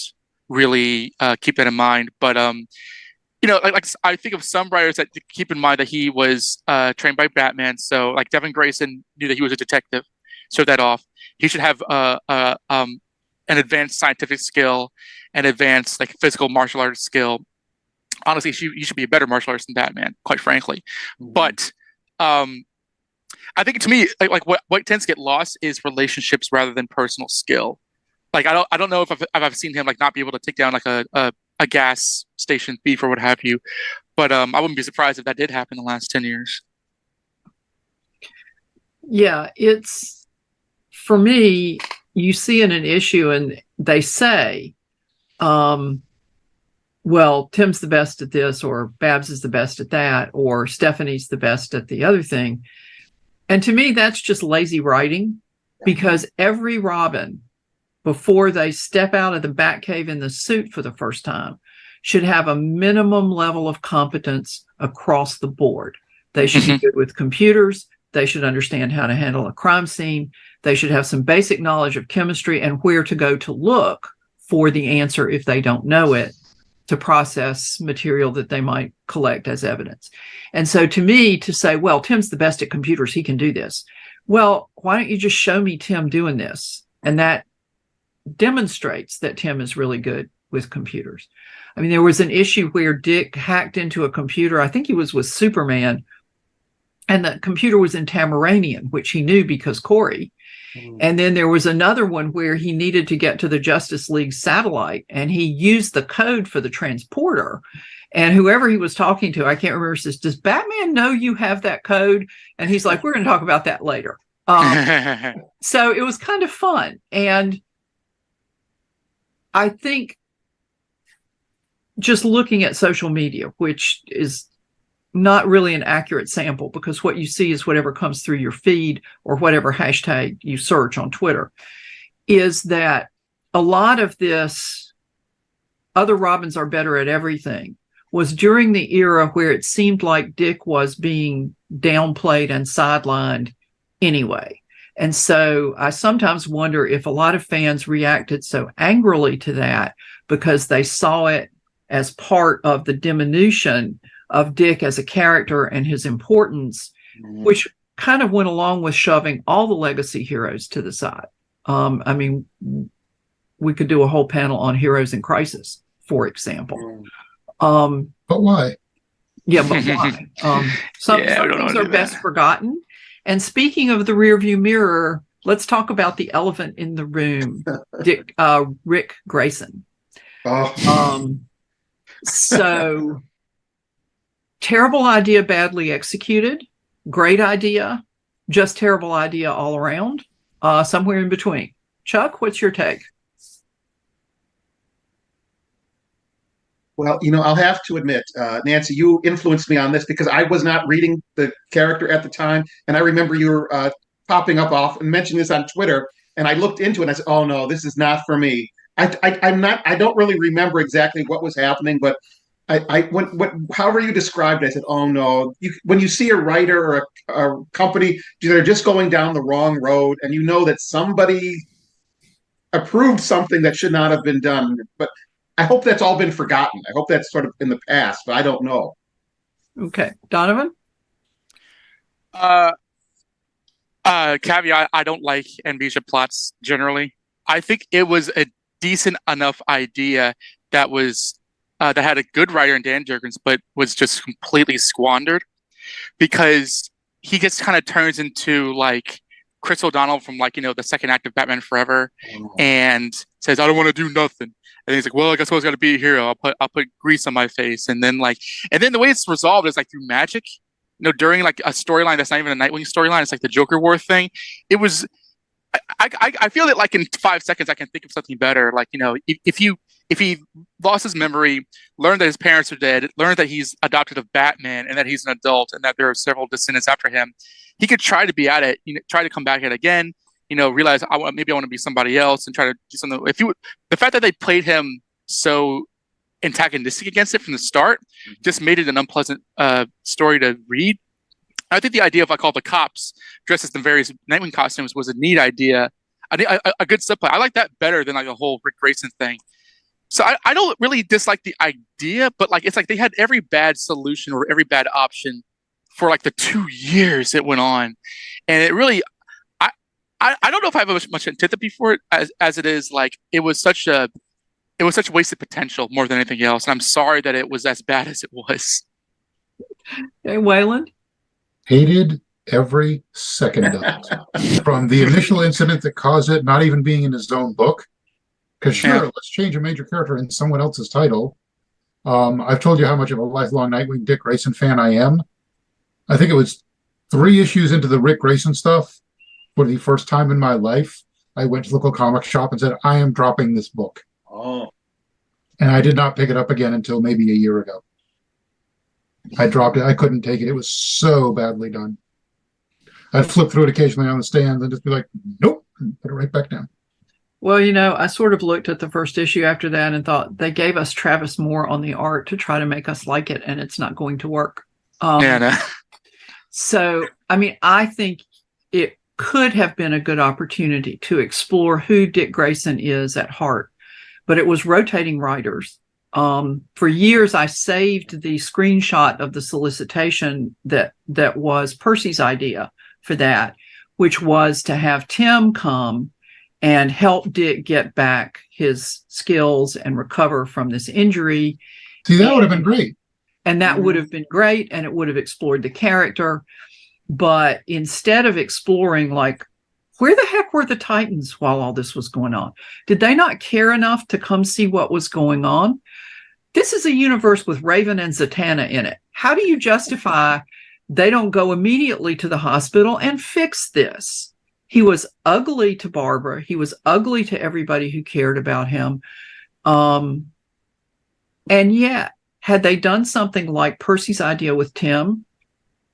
really keep that in mind. But like I think of some writers that keep in mind that he was trained by Batman. So like Devin Grayson knew that he was a detective. Showed that off. He should have an advanced scientific skill, an advanced like physical martial arts skill. Honestly, he should be a better martial artist than Batman, quite frankly. Mm-hmm. But I think to me, like what tends to get lost is relationships rather than personal skill. Like I don't know if I've seen him like not be able to take down like a gas station thief or what have you, but I wouldn't be surprised if that did happen in the last 10 years. Yeah, it's, for me, you see in an issue and they say, well, Tim's the best at this, or Babs is the best at that, or Stephanie's the best at the other thing. And to me, that's just lazy writing, because every Robin, before they step out of the Batcave in the suit for the first time, should have a minimum level of competence across the board. They should be good with computers. They should understand how to handle a crime scene. They should have some basic knowledge of chemistry and where to go to look for the answer if they don't know it, to process material that they might collect as evidence. And so to me, to say, well, Tim's the best at computers, he can do this. Well, why don't you just show me Tim doing this? And that demonstrates that Tim is really good with computers. I mean, there was an issue where Dick hacked into a computer. I think he was with Superman, and the computer was in Tamaranian, which he knew because Corey. And then there was another one where he needed to get to the Justice League satellite, and he used the code for the transporter. And whoever he was talking to, I can't remember, says, does Batman know you have that code? And he's like, we're going to talk about that later. So it was kind of fun. And I think just looking at social media, which is not really an accurate sample, because what you see is whatever comes through your feed or whatever hashtag you search on Twitter, is that a lot of this other Robins are better at everything was during the era where it seemed like Dick was being downplayed and sidelined anyway. And so I sometimes wonder if a lot of fans reacted so angrily to that because they saw it as part of the diminution of Dick as a character and his importance, which kind of went along with shoving all the legacy heroes to the side. I mean, we could do a whole panel on heroes in crisis, for example. But why? Yeah, but why? Some things are best forgotten. And speaking of the rearview mirror, let's talk about the elephant in the room, Rick Grayson. So Terrible idea, badly executed. Great idea, just terrible idea all around. Somewhere in between. Chuck, what's your take? Well, I'll have to admit, Nancy, you influenced me on this because I was not reading the character at the time, and I remember you were popping up off and mentioning this on Twitter, and I looked into it and I said, "Oh no, this is not for me." I'm not. I don't really remember exactly what was happening, but however you described it, I said, "Oh no." When you see a writer or a company, they're just going down the wrong road, and you know that somebody approved something that should not have been done, but I hope that's all been forgotten. I hope that's sort of in the past, but I don't know. Okay. Donovan? Caveat, I don't like amnesia plots generally. I think it was a decent enough idea that was that had a good writer in Dan Jurgens, but was just completely squandered because he just kind of turns into like Chris O'Donnell from the second act of Batman Forever and says, "I don't want to do nothing." And he's like, "Well, I guess I was got to be a hero. I'll put grease on my face." And then the way it's resolved is like through magic. During like a storyline that's not even a Nightwing storyline, it's like the Joker War thing. It was. I feel that like in 5 seconds I can think of something better. Like if he lost his memory, learned that his parents are dead, learned that he's adopted of Batman and that he's an adult and that there are several descendants after him, he could try to be at it. Try to come back at it again. Realize maybe I want to be somebody else and try to do something. The fact that they played him so antagonistic against it from the start just made it an unpleasant story to read. I think the idea of all the cops dressed as the various Nightwing costumes was a neat idea. A good subplot. I like that better than like a whole Dick Grayson thing. So I don't really dislike the idea, but it's like they had every bad solution or every bad option for like the 2 years it went on, and it really. I don't know if I have much antipathy for it as it is. Like it was such wasted potential more than anything else. And I'm sorry that it was as bad as it was. Hey, Wayland? Hated every second of it. From the initial incident that caused it not even being in his own book. Because let's change a major character in someone else's title. I've told you how much of a lifelong Nightwing Dick Grayson fan I am. I think it was 3 issues into the Rick Grayson stuff. For the first time in my life, I went to the local comic shop and said, "I am dropping this book." Oh. And I did not pick it up again until maybe a year ago. I dropped it. I couldn't take it. It was so badly done. I'd flip through it occasionally on the stands and just be like, "Nope," and put it right back down. Well, I sort of looked at the first issue after that and thought they gave us Travis Moore on the art to try to make us like it, and it's not going to work. So, I think it could have been a good opportunity to explore who Dick Grayson is at heart, but it was rotating writers. For years, I saved the screenshot of the solicitation that was Percy's idea for that, which was to have Tim come and help Dick get back his skills and recover from this injury. See, that would have been great. And that would have been great, and it would have explored the character. But instead of exploring, where the heck were the Titans while all this was going on? Did they not care enough to come see what was going on? This is a universe with Raven and Zatanna in it. How do you justify they don't go immediately to the hospital and fix this? He was ugly to Barbara. He was ugly to everybody who cared about him. And yet, had they done something like Percy's idea with Tim,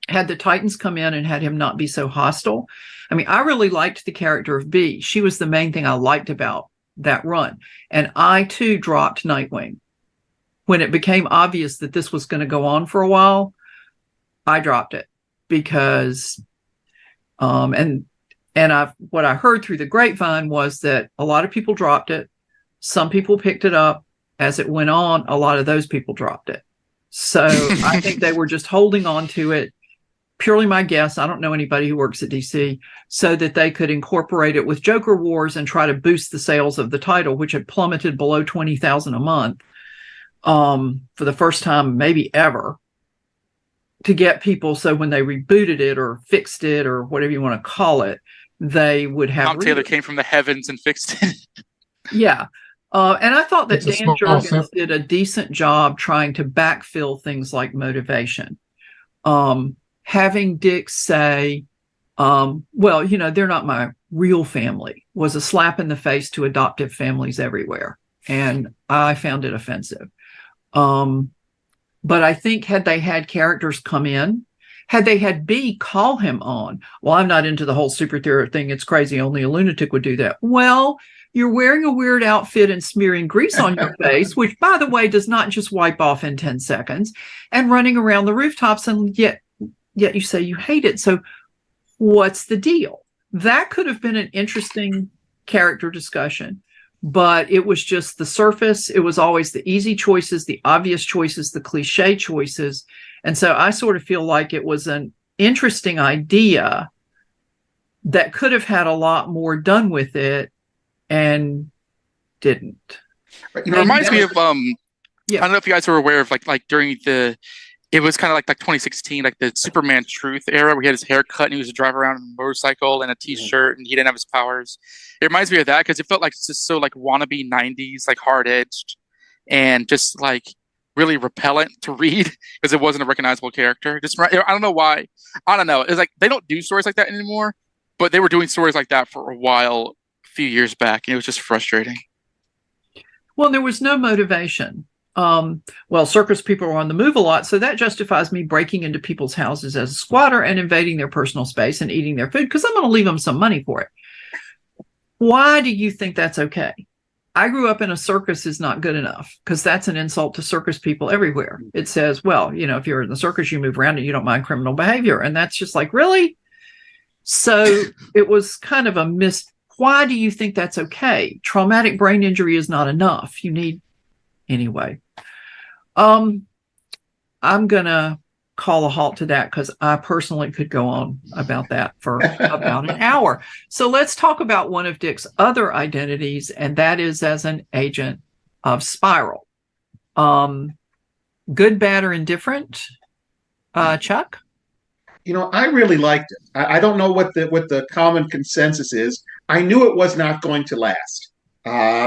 had the Titans come in and had him not be so hostile. I really liked the character of Bee. She was the main thing I liked about that run. And I, too, dropped Nightwing. When it became obvious that this was going to go on for a while, I dropped it because, what I heard through the grapevine was that a lot of people dropped it. Some people picked it up. As it went on, a lot of those people dropped it. So I think they were just holding on to it. Purely my guess, I don't know anybody who works at DC, so that they could incorporate it with Joker Wars and try to boost the sales of the title, which had plummeted below 20,000 a month for the first time maybe ever, to get people so when they rebooted it or fixed it or whatever you want to call it, they would have... Tom Taylor came from the heavens and fixed it. Yeah. And I thought that It's a Dan small Jurgens sample. did a decent job trying to backfill things like motivation. Having Dick say, well, you know, they're not my real family, was a slap in the face to adoptive families everywhere. And I found it offensive. But I think had they had characters come in, had they had B call him on, well, I'm not into the whole superhero thing. It's crazy. Only a lunatic would do that. Well, you're wearing a weird outfit and smearing grease on your face, which, by the way, does not just wipe off in 10 seconds, and running around the rooftops, and yet you say you hate it. So what's the deal? That could have been an interesting character discussion, but it was just the surface. It was always the easy choices, the obvious choices, the cliche choices. And so I sort of feel like it was an interesting idea that could have had a lot more done with it and didn't. It reminds me of Yeah. I don't know if you guys were aware of like during it was kind of like 2016, like the Superman Truth era, where he had his hair cut and he was to drive around on a motorcycle and a t-shirt and he didn't have his powers. It reminds me of that because it felt like it's just so like wannabe 90s, like hard edged and just like really repellent to read because it wasn't a recognizable character. Just I don't know why. I don't know. It's like they don't do stories like that anymore, but they were doing stories like that for a while, a few years back, and it was just frustrating. Well, there was no motivation. Well, circus people are on the move a lot, so that justifies me breaking into people's houses as a squatter and invading their personal space and eating their food because I'm going to leave them some money for it. Why do you think that's okay? I grew up in a circus is not good enough because that's an insult to circus people everywhere. It says, well, you know, if you're in the circus, you move around and you don't mind criminal behavior. And that's just like, really? So it was kind of a why do you think that's okay? Traumatic brain injury is not enough. You need, anyway. I'm going to call a halt to that because I personally could go on about that for about an hour. So let's talk about one of Dick's other identities, and that is as an agent of Spiral. Good, bad, or indifferent? Chuck? You know, I really liked it. I don't know what the common consensus is. I knew it was not going to last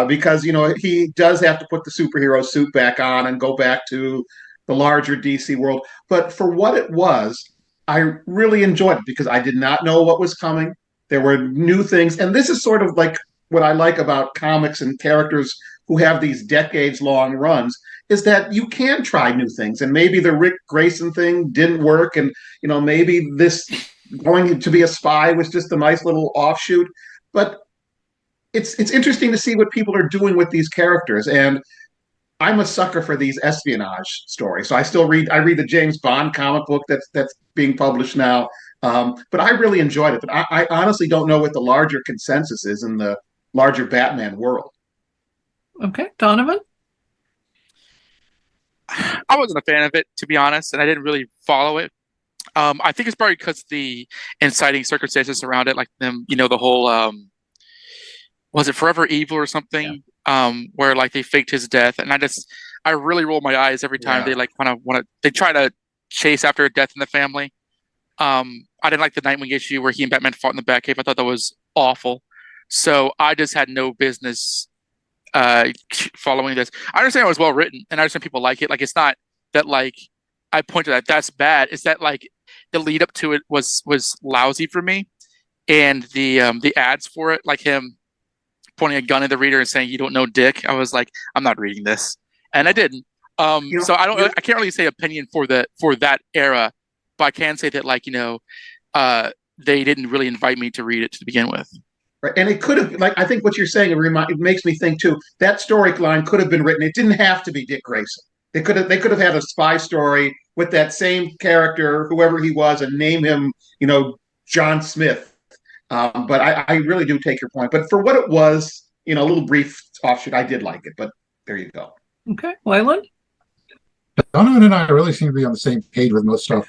because, you know, he does have to put the superhero suit back on and go back to the larger DC world. But for what it was, I really enjoyed it because I did not know what was coming. There were new things. And this is sort of like what I like about comics and characters who have these decades-long runs is that you can try new things. And maybe the Dick Grayson thing didn't work. And, you know, maybe this going to be a spy was just a nice little offshoot. But it's interesting to see what people are doing with these characters. And I'm a sucker for these espionage stories. So I read the James Bond comic book that's being published now. But I really enjoyed it. But I honestly don't know what the larger consensus is in the larger Batman world. Okay. Donovan? I wasn't a fan of it, to be honest, and I didn't really follow it. I think it's probably because the inciting circumstances around it, like them, you know, the whole, was it Forever Evil or something? Yeah. Where like they faked his death, and I really roll my eyes every time they like they try to chase after a death in the family. I didn't like the Nightwing issue where he and Batman fought in the Batcave. I thought that was awful. So I just had no business following this. I understand it was well written, and I understand people like it. Like it's not that like I pointed out that's bad. It's that like the lead up to it was lousy for me, and the ads for it, like him pointing a gun at the reader and saying you don't know Dick. I was like, I'm not reading this, and I didn't. So I can't really say opinion for that era, but I can say that like, you know, they didn't really invite me to read it to begin with. Right. And it could have, like, I think what you're saying, it makes me think too, that storyline could have been written. It didn't have to be Dick Grayson. They could have had a spy story with that same character, whoever he was, and name him, you know, John Smith. But I really do take your point. But for what it was, you know, a little brief offshoot, I did like it. But there you go. Okay. Wayland? Donovan and I really seem to be on the same page with most stuff.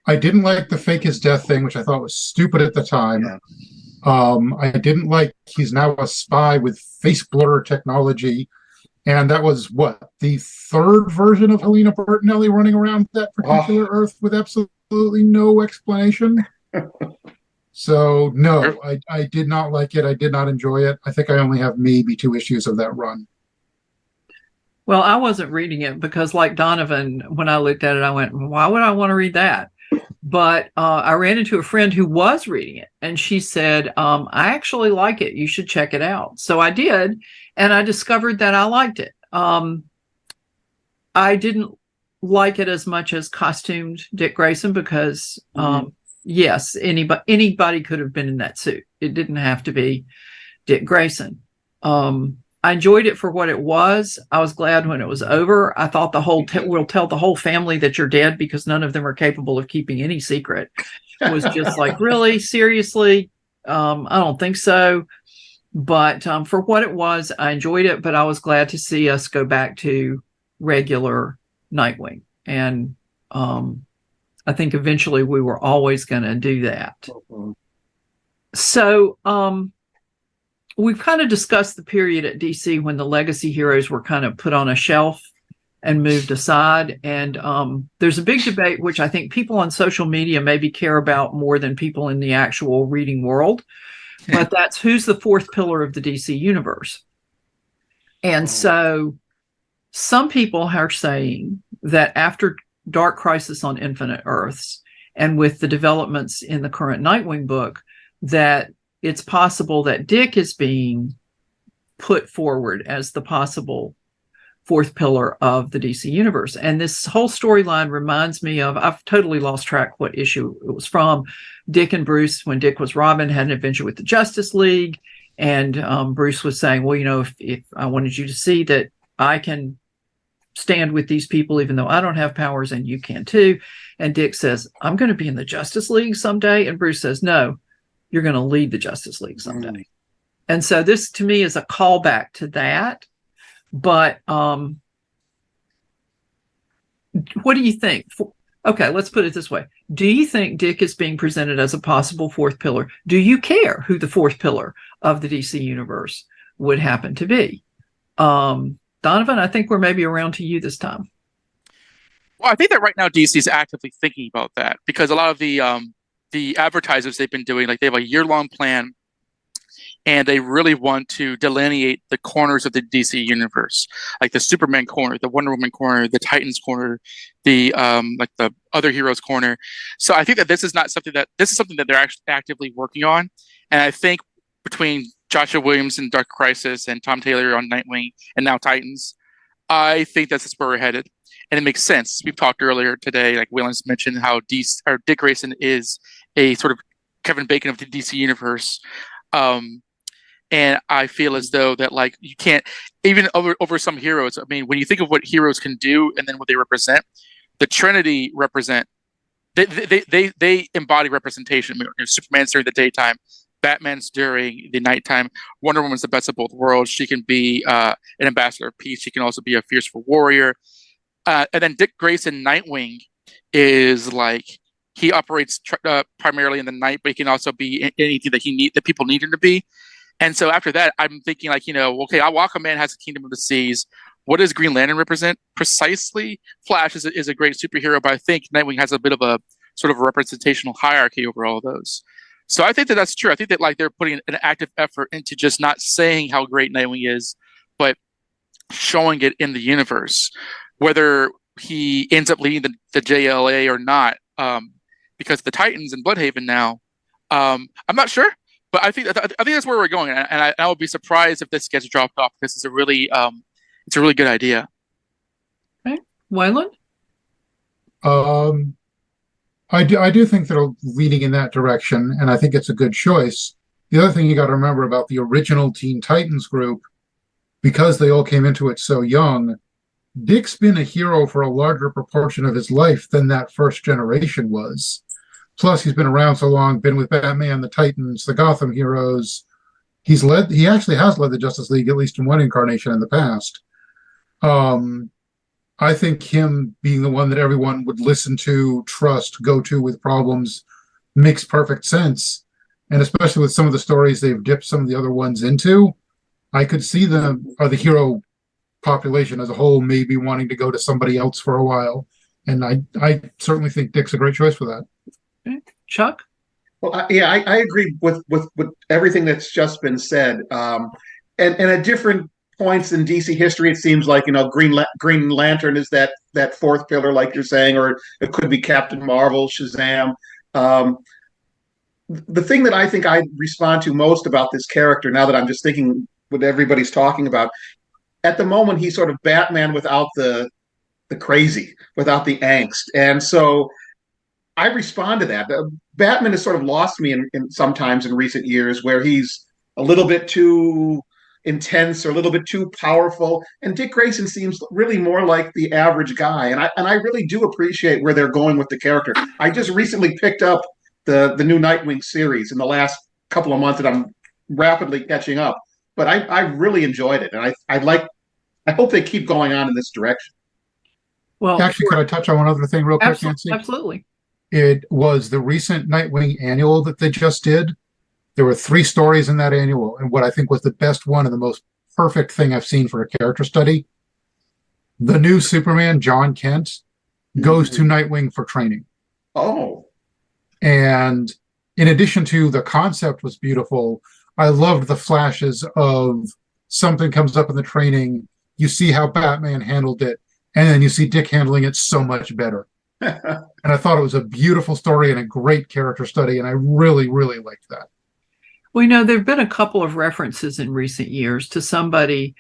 I didn't like the fake his death thing, which I thought was stupid at the time. Yeah. I didn't like he's now a spy with face blur technology. And that was the third version of Helena Bertinelli running around that particular Earth with absolutely no explanation. So no, I did not like it. I did not enjoy it. I think I only have maybe 2 issues of that run. Well, I wasn't reading it because, like Donovan, when I looked at it, I went, why would I want to read that? But I ran into a friend who was reading it, and she said, I actually like it. You should check it out. So I did, and I discovered that I liked it. I didn't like it as much as costumed Dick Grayson because, yes, anybody could have been in that suit. It didn't have to be Dick Grayson. I enjoyed it for what it was. I was glad when it was over. I thought the whole we'll tell the whole family that you're dead because none of them are capable of keeping any secret. It was just like, really? Seriously? I don't think so. But for what it was, I enjoyed it, but I was glad to see us go back to regular Nightwing. And I think eventually we were always going to do that. So we've kind of discussed the period at DC when the legacy heroes were kind of put on a shelf and moved aside. And there's a big debate, which I think people on social media maybe care about more than people in the actual reading world. But that's who's the fourth pillar of the DC universe. And so some people are saying that after Dark Crisis on Infinite Earths and with the developments in the current Nightwing book, that it's possible that Dick is being put forward as the possible fourth pillar of the DC universe. And this whole storyline reminds me of, I've totally lost track what issue it was from. Dick and Bruce, when Dick was Robin, had an adventure with the Justice League. And Bruce was saying, well, you know, if I wanted you to see that I can stand with these people, even though I don't have powers and you can too. And Dick says, I'm going to be in the Justice League someday. And Bruce says, no, you're going to lead the Justice League someday. And so this to me is a callback to that. But what do you think? Okay, let's put it this way. Do you think Dick is being presented as a possible fourth pillar? Do you care who the fourth pillar of the DC universe would happen to be? Donovan, I think we're maybe around to you this time. Well, I think that right now DC is actively thinking about that because a lot of the advertisers they've been doing, like they have a year-long plan and they really want to delineate the corners of the DC universe, like the Superman corner, the Wonder Woman corner, the Titans corner, the like the other heroes corner. So I think that this is something that they're actually actively working on. And I think between Joshua Williams and Dark Crisis and Tom Taylor on Nightwing and now Titans, I think that's where we're headed. And it makes sense. We've talked earlier today, like Wayland's mentioned, how Dick Grayson is a sort of Kevin Bacon of the DC universe. And I feel as though that like you can't even over some heroes. I mean, when you think of what heroes can do and then what they represent, the Trinity represent. They embody representation. I mean, Superman's during the daytime, Batman's during the nighttime. Wonder Woman's the best of both worlds. She can be an ambassador of peace. She can also be a fearful warrior. And then Dick Grayson, Nightwing, is like he operates primarily in the night, but he can also be anything that people need him to be. And so after that, I'm thinking like, okay, Aquaman has the Kingdom of the Seas. What does Green Lantern represent? Precisely, Flash is a great superhero, but I think Nightwing has a bit of a sort of a representational hierarchy over all of those. So I think that that's true. I think that like they're putting an active effort into just not saying how great Nightwing is, but showing it in the universe, whether he ends up leading the JLA or not, because the Titans and Bloodhaven now, I'm not sure. But I think that's where we're going, and I would be surprised if this gets dropped off. This is a really good idea. Okay, Wayland. I do think they're leading in that direction, and I think it's a good choice. The other thing you got to remember about the original Teen Titans group, because they all came into it so young, Dick's been a hero for a larger proportion of his life than that first generation was. Plus, he's been around so long, been with Batman, the Titans, the Gotham heroes. He actually has led the Justice League, at least in one incarnation in the past. I think him being the one that everyone would listen to, trust, go to with problems makes perfect sense. And especially with some of the stories they've dipped some of the other ones into, I could see the hero population as a whole maybe wanting to go to somebody else for a while. And I certainly think Dick's a great choice for that. Okay. Chuck? Well, I agree with everything that's just been said. And at different points in DC history, it seems like Green Lantern is that fourth pillar, like you're saying, or it could be Captain Marvel, Shazam. Um, the thing that I think I respond to most about this character, now that I'm just thinking what everybody's talking about, at the moment he's sort of Batman without the crazy, without the angst, and so I respond to that. Batman has sort of lost me in sometimes in recent years, where he's a little bit too intense or a little bit too powerful, and Dick Grayson seems really more like the average guy. And I really do appreciate where they're going with the character. I just recently picked up the new Nightwing series in the last couple of months, and I'm rapidly catching up. But I really enjoyed it, and I hope they keep going on in this direction. Well, Actually, could I touch on one other thing real quick, Nancy? Absolutely. It was the recent Nightwing annual that they just did. There were 3 stories in that annual, and what I think was the best one and the most perfect thing I've seen for a character study, the new Superman, John Kent, goes to Nightwing for training. Oh. And in addition to the concept was beautiful, I loved the flashes of something comes up in the training, you see how Batman handled it, and then you see Dick handling it so much better. And I thought it was a beautiful story and a great character study, and I really, really liked that. Well, there have been a couple of references in recent years to somebody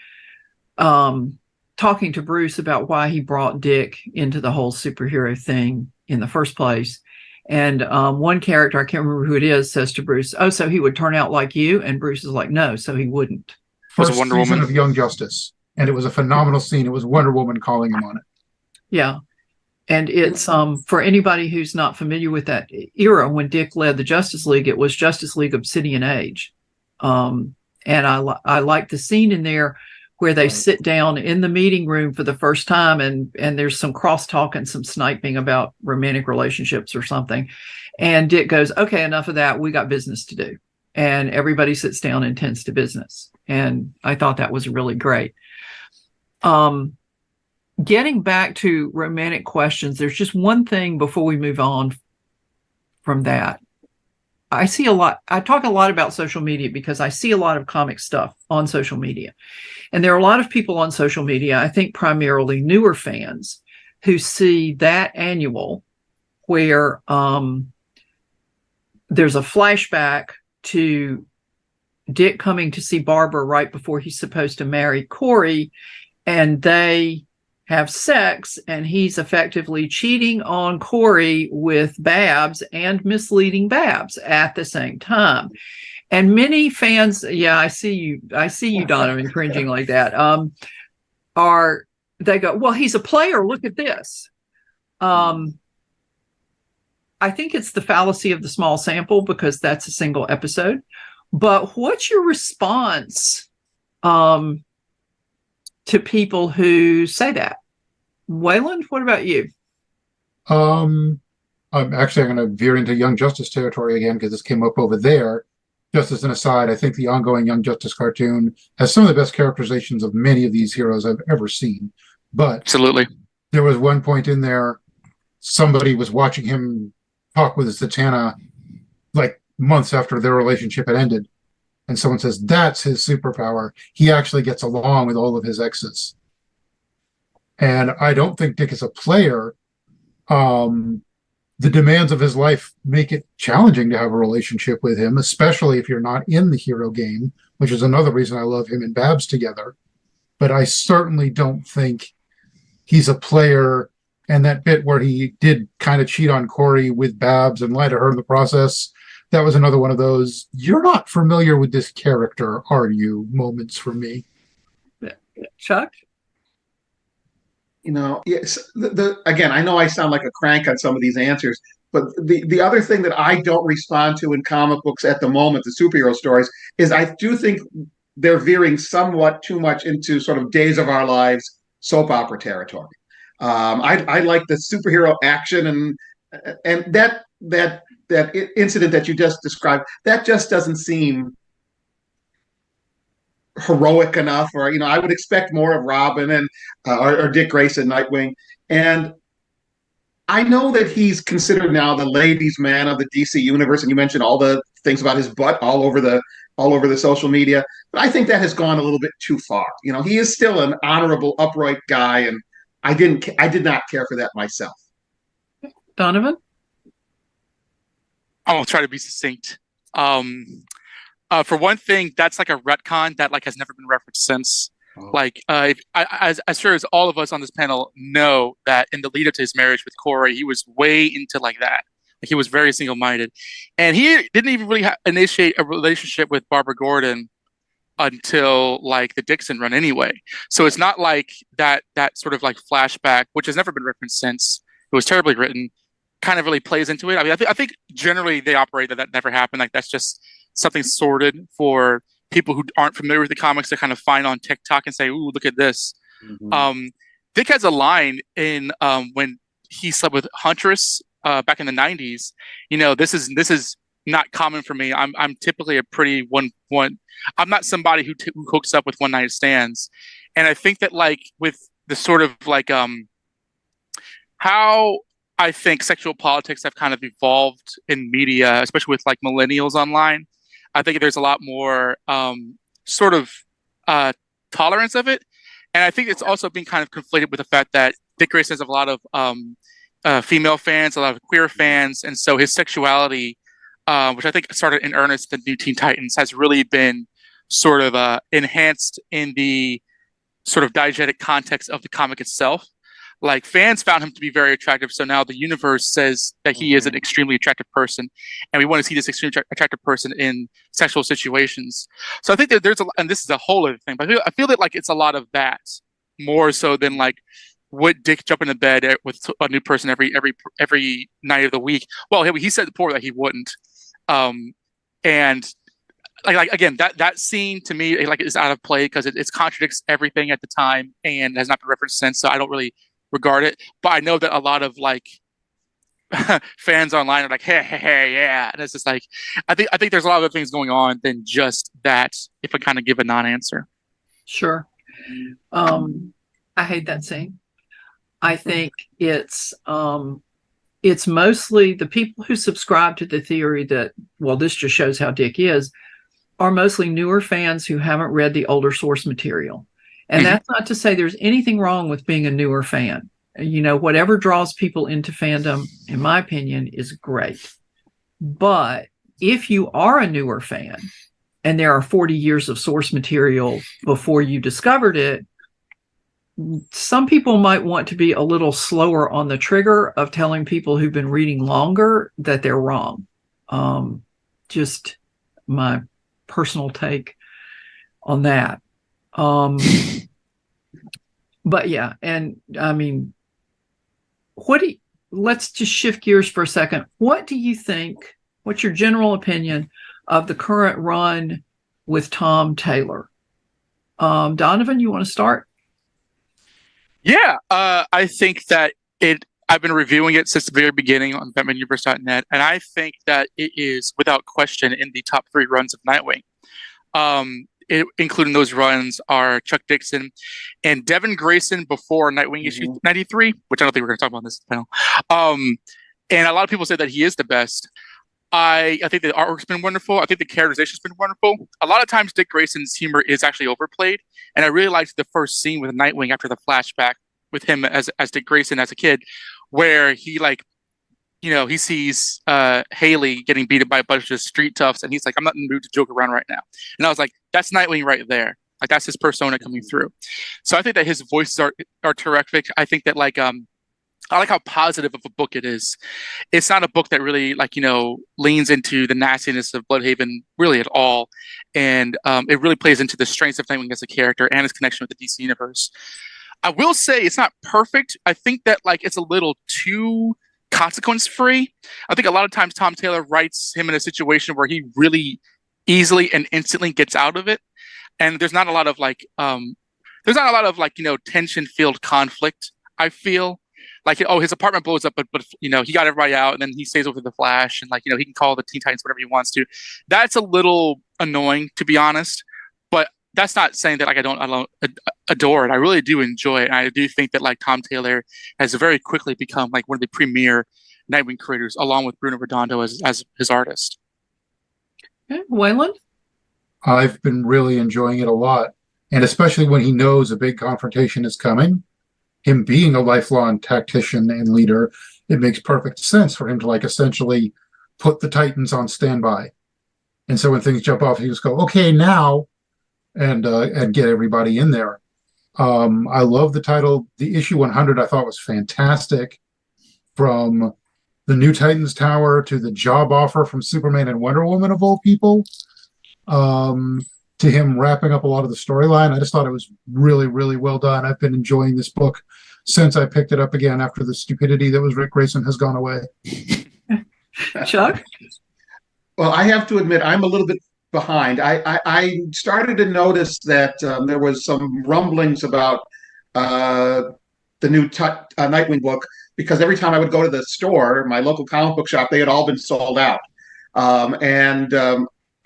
talking to Bruce about why he brought Dick into the whole superhero thing in the first place. And one character, I can't remember who it is, says to Bruce, "Oh, so he would turn out like you?" And Bruce is like, "No, so he wouldn't." First season of Young Justice, and it was a phenomenal scene. It was Wonder Woman calling him on it. Yeah. And it's for anybody who's not familiar with that era, when Dick led the Justice League, it was Justice League Obsidian Age. And I like the scene in there where they sit down in the meeting room for the first time, and there's some crosstalk and some sniping about romantic relationships or something. And Dick goes, "Okay, enough of that. We got business to do." And everybody sits down and tends to business. And I thought that was really great. Getting back to romantic questions, there's just one thing before we move on from that. I talk a lot about social media because I see a lot of comic stuff on social media. And there are a lot of people on social media, I think primarily newer fans, who see that annual where there's a flashback to Dick coming to see Barbara right before he's supposed to marry Corey, and they have sex, and he's effectively cheating on Corey with Babs and misleading Babs at the same time. And many fans, I see you, Donovan, cringing like that, they go, "Well, he's a player, look at this." I think it's the fallacy of the small sample, because that's a single episode. But what's your response to people who say that? Wayland, what about you? I'm going to veer into Young Justice territory again, because this came up over there. Just as an aside, I think the ongoing Young Justice cartoon has some of the best characterizations of many of these heroes I've ever seen. But absolutely, there was one point in there, somebody was watching him talk with Zatanna like months after their relationship had ended. And someone says, that's his superpower. He actually gets along with all of his exes. And I don't think Dick is a player. The demands of his life make it challenging to have a relationship with him, especially if you're not in the hero game, which is another reason I love him and Babs together. But I certainly don't think he's a player. And that bit where he did kind of cheat on Corey with Babs and lie to her in the process, that was another one of those, you're not familiar with this character, are you, moments for me. Chuck? Yes. Again, I know I sound like a crank on some of these answers, but the other thing that I don't respond to in comic books at the moment, the superhero stories, is I do think they're veering somewhat too much into sort of Days of Our Lives soap opera territory. I like the superhero action, and that incident that you just described, that just doesn't seem heroic enough, or I would expect more of Robin and or Dick Grayson, Nightwing, and I know that he's considered now the ladies' man of the DC universe, and you mentioned all the things about his butt all over the social media. But I think that has gone a little bit too far. You know, he is still an honorable, upright guy, and I did not care for that myself. Donovan? I'll try to be succinct. For one thing, that's like a retcon that like has never been referenced since. Oh. Like, as sure as all of us on this panel know that in the lead up to his marriage with Corey, he was way into like that. Like he was very single-minded, and he didn't even really initiate a relationship with Barbara Gordon until like the Dixon run anyway. So it's not like that sort of like flashback, which has never been referenced since. It was terribly written, kind of really plays into it. I mean, I think generally they operate that never happened. Like that's just something sorted for people who aren't familiar with the comics to kind of find on TikTok and say, "Ooh, look at this." Mm-hmm. Dick has a line in when he slept with Huntress back in the '90s. You know, this is not common for me. I'm typically a pretty one. I'm not somebody who hooks up with one night stands, and I think that like with the sort of like how I think sexual politics have kind of evolved in media, especially with like millennials online. I think there's a lot more sort of tolerance of it. And I think it's also been kind of conflated with the fact that Dick Grayson has a lot of female fans, a lot of queer fans. And so his sexuality, which I think started in earnest in New Teen Titans, has really been sort of enhanced in the sort of diegetic context of the comic itself. Like fans found him to be very attractive, so now the universe says that he is an extremely attractive person, and we want to see this extremely attractive person in sexual situations. So I think that there's and this is a whole other thing, but I feel that like it's a lot of that more so than like would Dick jump into bed with a new person every night of the week? Well, he said before that he wouldn't, and like again that scene to me like is out of play because it contradicts everything at the time and has not been referenced since. So I don't really regard it, but I know that a lot of like fans online are like, hey, yeah, and it's just like I think there's a lot of other things going on than just that. If I kind of give a non-answer, sure. I hate that scene. I think it's mostly the people who subscribe to the theory that this just shows how Dick is are mostly newer fans who haven't read the older source material. And that's not to say there's anything wrong with being a newer fan. You know, whatever draws people into fandom, in my opinion, is great. But if you are a newer fan and there are 40 years of source material before you discovered it, some people might want to be a little slower on the trigger of telling people who've been reading longer that they're wrong. Just my personal take on that. But yeah, and I mean, let's just shift gears for a second. What do you think, what's your general opinion of the current run with Tom Taylor? Donovan, you want to start? Yeah, I think that I've been reviewing it since the very beginning on BatmanUniverse.net, and I think that it is without question in the top 3 runs of Nightwing. Including those runs are Chuck Dixon and Devin Grayson before Nightwing issue 93, which I don't think we're going to talk about in this panel. And a lot of people say that he is the best. I think the artwork's been wonderful. I think the characterization's been wonderful. A lot of times Dick Grayson's humor is actually overplayed, and I really liked the first scene with Nightwing after the flashback with him as Dick Grayson as a kid, where he like, you know, he sees Haley getting beaten by a bunch of street toughs, and he's like, I'm not in the mood to joke around right now. And I was like, that's Nightwing right there. Like, that's his persona coming through. So I think that his voices are terrific. I think that, like, I like how positive of a book it is. It's not a book that really, like, you know, leans into the nastiness of Bloodhaven really at all. And it really plays into the strengths of Nightwing as a character and his connection with the DC universe. I will say it's not perfect. I think that, like, it's a little too consequence free. I think a lot of times Tom Taylor writes him in a situation where he really easily and instantly gets out of it, and there's not a lot of like you know, tension filled conflict. I feel like, oh, his apartment blows up, but you know, he got everybody out, and then he stays over the Flash, and like, you know, he can call the Teen Titans whatever he wants to. That's a little annoying, to be honest. But that's not saying that like I don't adore it. I really do enjoy it. And I do think that like Tom Taylor has very quickly become like one of the premier Nightwing creators, along with Bruno Redondo as his artist. Okay. Wayland? I've been really enjoying it a lot. And especially when he knows a big confrontation is coming, him being a lifelong tactician and leader, it makes perfect sense for him to like essentially put the Titans on standby. And so when things jump off, he just go, okay, now, and get everybody in there. I love the title. The issue 100 I thought was fantastic. From the New Titans Tower to the job offer from Superman and Wonder Woman of all people, to him wrapping up a lot of the storyline. I just thought it was really, really well done. I've been enjoying this book since I picked it up again after the stupidity that was Dick Grayson has gone away. Chuck? Well, I have to admit, I'm a little bit behind. I started to notice that there was some rumblings about the new Nightwing book, because every time I would go to the store, my local comic book shop, they had all been sold out.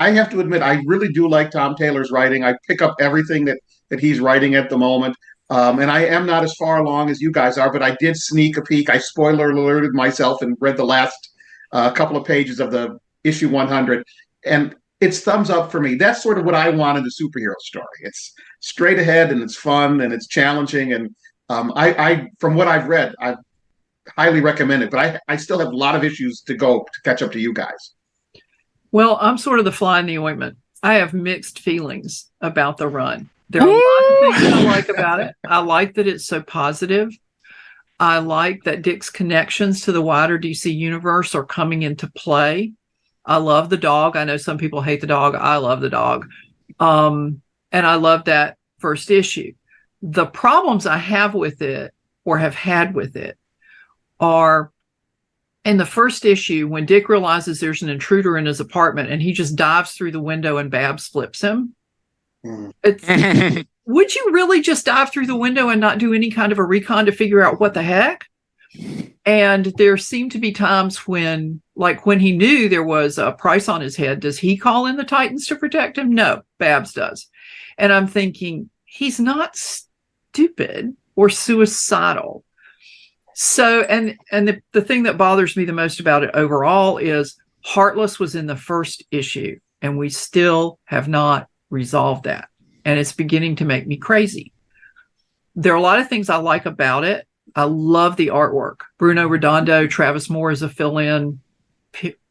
I have to admit, I really do like Tom Taylor's writing. I pick up everything that he's writing at the moment. And I am not as far along as you guys are, but I did sneak a peek. I spoiler alerted myself and read the last couple of pages of the issue 100. And it's thumbs up for me. That's sort of what I want in a superhero story. It's straight ahead and it's fun and it's challenging. And I from what I've read, I highly recommend it. But I still have a lot of issues to go to catch up to you guys. Well, I'm sort of the fly in the ointment. I have mixed feelings about the run. There are a lot of things I like about it. I like that it's so positive. I like that Dick's connections to the wider DC universe are coming into play. I love the dog. I know some people hate the dog. I love the dog. And I love that first issue. The problems I have with it, or have had with it, are in the first issue when Dick realizes there's an intruder in his apartment and he just dives through the window and Babs flips him. Would you really just dive through the window and not do any kind of a recon to figure out what the heck? And there seemed to be times when, like when he knew there was a price on his head, does he call in the Titans to protect him? No, Babs does. And I'm thinking, he's not stupid or suicidal. So, and the thing that bothers me the most about it overall is Heartless was in the first issue, and we still have not resolved that. And it's beginning to make me crazy. There are a lot of things I like about it. I love the artwork. Bruno Redondo, Travis Moore as a fill-in,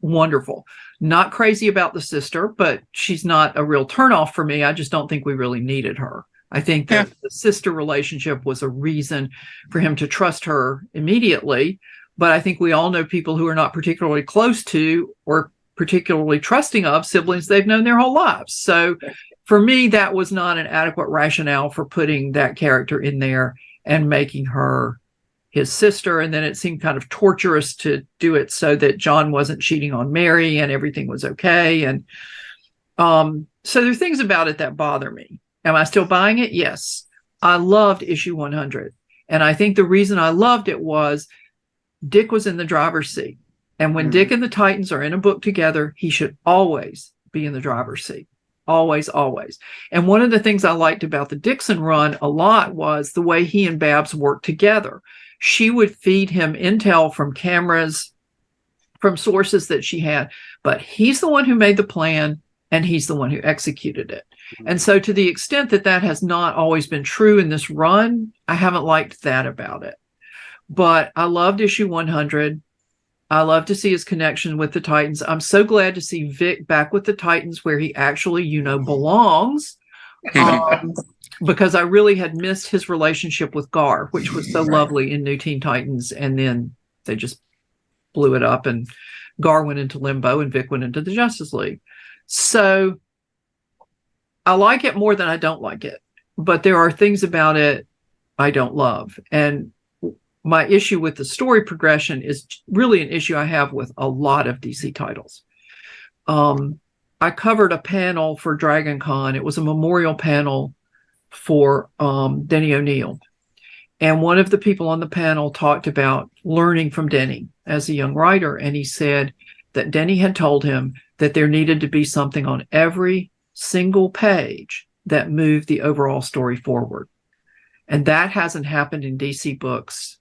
wonderful. Not crazy about the sister, but she's not a real turnoff for me. I just don't think we really needed her. I think that the sister relationship was a reason for him to trust her immediately. But I think we all know people who are not particularly close to or particularly trusting of siblings they've known their whole lives. So for me, that was not an adequate rationale for putting that character in there and making her his sister. And then it seemed kind of torturous to do it so that John wasn't cheating on Mary and everything was okay. And so there are things about it that bother me. Am I still buying it? Yes. I loved issue 100. And I think the reason I loved it was Dick was in the driver's seat. And when Dick and the Titans are in a book together, he should always be in the driver's seat. Always, always. And one of the things I liked about the Dixon run a lot was the way he and Babs worked together. She would feed him intel from cameras, from sources that she had. But he's the one who made the plan, and he's the one who executed it. And so to the extent that that has not always been true in this run, I haven't liked that about it. But I loved issue 100. I love to see his connection with the Titans. I'm so glad to see Vic back with the Titans where he actually, belongs. Because I really had missed his relationship with Gar, which was so lovely in New Teen Titans. And then they just blew it up and Gar went into limbo and Vic went into the Justice League. So I like it more than I don't like it, but there are things about it I don't love. And my issue with the story progression is really an issue I have with a lot of DC titles. I covered a panel for Dragon Con. It was a memorial panel for Denny O'Neil. And one of the people on the panel talked about learning from Denny as a young writer. And he said that Denny had told him that there needed to be something on every single page that move the overall story forward. And that hasn't happened in DC books.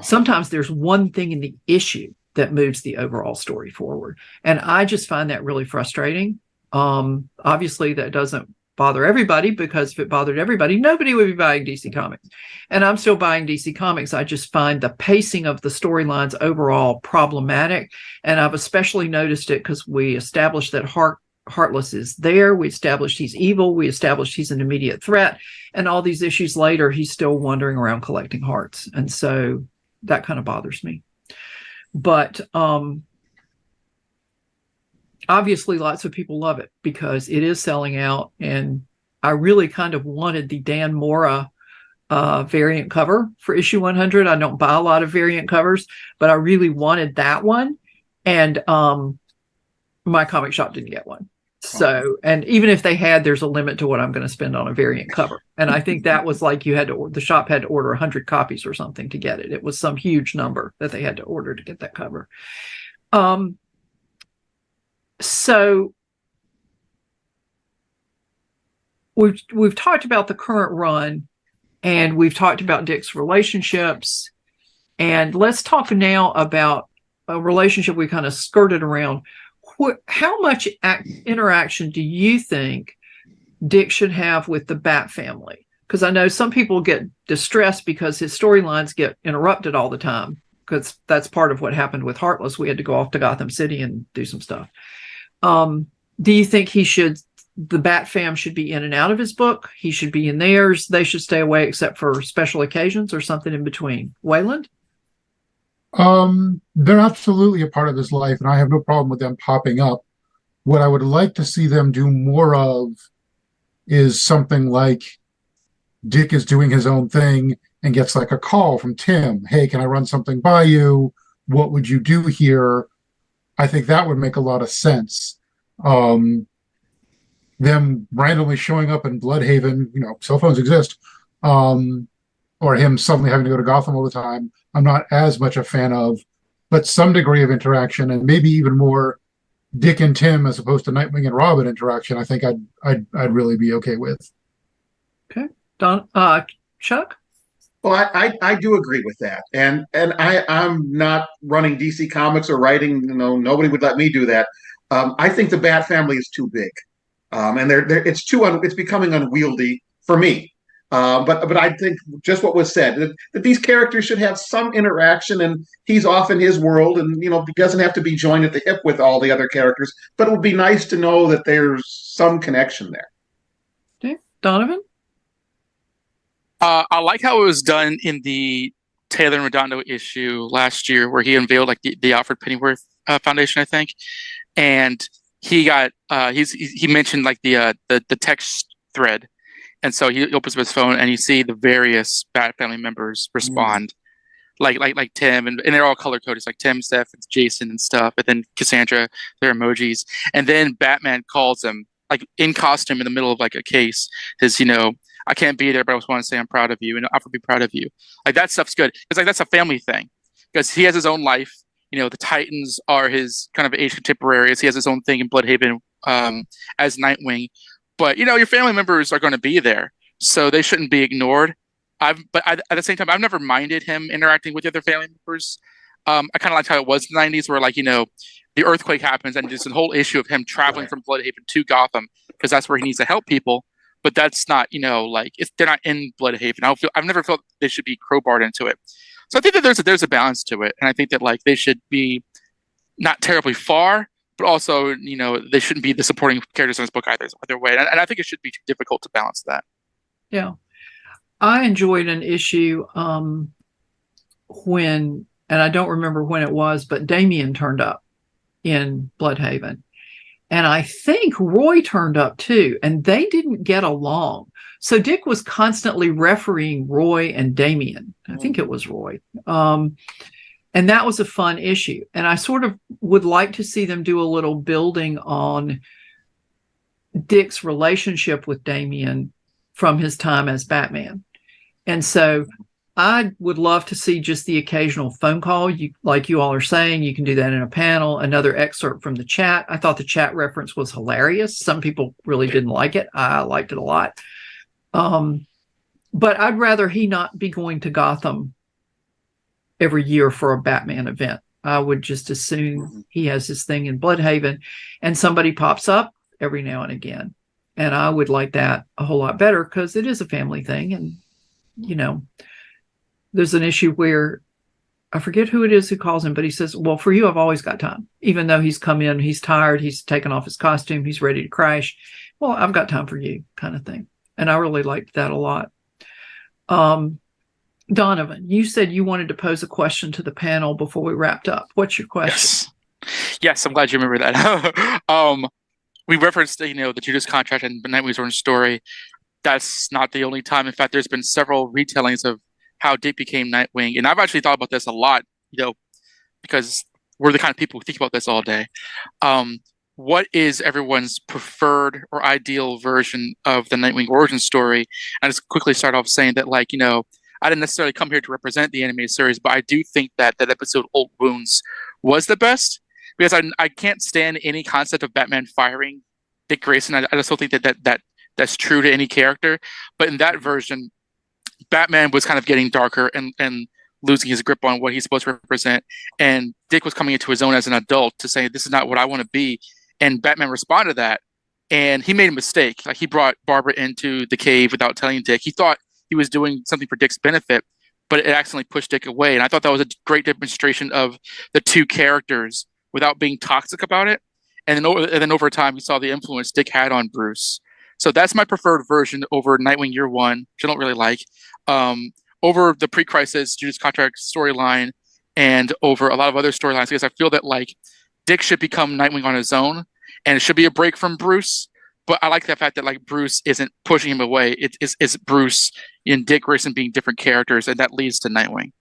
Sometimes there's one thing in the issue that moves the overall story forward. And I just find that really frustrating. Obviously, that doesn't bother everybody, because if it bothered everybody, nobody would be buying DC Comics. And I'm still buying DC Comics. I just find the pacing of the storylines overall problematic. And I've especially noticed it because we established that Heartless is there. We established he's evil. We established he's an immediate threat. And all these issues later, he's still wandering around collecting hearts. And so that kind of bothers me. But obviously, lots of people love it because it is selling out. And I really kind of wanted the Dan Mora variant cover for issue 100. I don't buy a lot of variant covers, but I really wanted that one. And my comic shop didn't get one. So, and even if they had, there's a limit to what I'm going to spend on a variant cover. And I think that was like the shop had to order 100 copies or something to get it. It was some huge number that they had to order to get that cover. So we've talked about the current run, and we've talked about Dick's relationships. And let's talk now about a relationship we kind of skirted around. How much interaction do you think Dick should have with the Bat family? Because I know some people get distressed because his storylines get interrupted all the time, because that's part of what happened with Heartless. We had to go off to Gotham City and do some stuff. Do you think the Bat fam should be in and out of his book? He should be in theirs. They should stay away except for special occasions, or something in between? Wayland? They're absolutely a part of his life, and I have no problem with them popping up. What I would like to see them do more of is something like Dick is doing his own thing and gets like a call from Tim. Hey, can I run something by you? What would you do here? I think that would make a lot of sense. Them randomly showing up in Bloodhaven, cell phones exist, or him suddenly having to go to Gotham all the time, I'm not as much a fan of, but some degree of interaction, and maybe even more Dick and Tim as opposed to Nightwing and Robin interaction, I think I'd really be okay with. Okay. Chuck? Well, I do agree with that, and I'm not running DC Comics or writing. Nobody would let me do that. I think the Bat family is too big, and it's becoming unwieldy for me. But I think just what was said, that these characters should have some interaction, and he's off in his world, and he doesn't have to be joined at the hip with all the other characters. But it would be nice to know that there's some connection there. Okay, Donovan. I like how it was done in the Taylor and Redondo issue last year, where he unveiled like the Alfred Pennyworth Foundation, I think, and he got he mentioned like the text thread. And so he opens up his phone, and you see the various Bat family members respond, like Tim, and they're all color coded. It's like Tim, Steph, and Jason, and stuff. And then Cassandra, their emojis. And then Batman calls him, like in costume, in the middle of like a case. Says, I can't be there, but I just want to say I'm proud of you, and I'll be proud of you. Like that stuff's good. It's like that's a family thing, because he has his own life. The Titans are his kind of age contemporaries. He has his own thing in Bloodhaven as Nightwing. But your family members are going to be there, so they shouldn't be ignored. At the same time, I've never minded him interacting with the other family members. I kind of liked how it was in the 90s, where the earthquake happens, and just a whole issue of him traveling from Bloodhaven to Gotham, because that's where he needs to help people. But that's not, they're not in Bloodhaven. I've never felt they should be crowbarred into it. So I think that there's a balance to it, and I think that they should be not terribly far, but also, they shouldn't be the supporting characters in this book either way. And I think it should be too difficult to balance that. Yeah. I enjoyed an issue when, and I don't remember when it was, but Damian turned up in Bloodhaven. And I think Roy turned up too, and they didn't get along. So Dick was constantly refereeing Roy and Damian. I think it was Roy. And that was a fun issue. And I sort of would like to see them do a little building on Dick's relationship with Damian from his time as Batman. And so I would love to see just the occasional phone call. Like you all are saying, you can do that in a panel. Another excerpt from the chat. I thought the chat reference was hilarious. Some people really didn't like it. I liked it a lot. But I'd rather he not be going to Gotham every year for a Batman event. I would just assume he has his thing in Bloodhaven and somebody pops up every now and again. And I would like that a whole lot better because it is a family thing. And, there's an issue where I forget who it is who calls him, but he says, well, for you, I've always got time. Even though he's come in, he's tired, he's taken off his costume, he's ready to crash. Well, I've got time for you kind of thing. And I really liked that a lot. Donovan, you said you wanted to pose a question to the panel before we wrapped up. What's your question? Yes, I'm glad you remember that. We referenced, the Judas Contract and the Nightwing's Orange Story. That's not the only time. In fact, there's been several retellings of how Dick became Nightwing. And I've actually thought about this a lot, because we're the kind of people who think about this all day. What is everyone's preferred or ideal version of the Nightwing origin story? I just quickly start off saying that, I didn't necessarily come here to represent the animated series, but I do think that episode Old Wounds was the best, because I can't stand any concept of Batman firing Dick Grayson. I just don't think that's true to any character. But in that version, Batman was kind of getting darker and losing his grip on what he's supposed to represent. And Dick was coming into his own as an adult to say, this is not what I want to be. And Batman responded to that. And he made a mistake. He brought Barbara into the cave without telling Dick. He thought he was doing something for Dick's benefit, but it accidentally pushed Dick away. And I thought that was a great demonstration of the two characters without being toxic about it. And then over time, we saw the influence Dick had on Bruce. So that's my preferred version over Nightwing Year One, which I don't really like, over the pre-crisis Judas Contract storyline, and over a lot of other storylines, because I feel that Dick should become Nightwing on his own, and it should be a break from Bruce. But I like the fact that Bruce isn't pushing him away. It's Bruce and Dick Grayson being different characters, and that leads to Nightwing.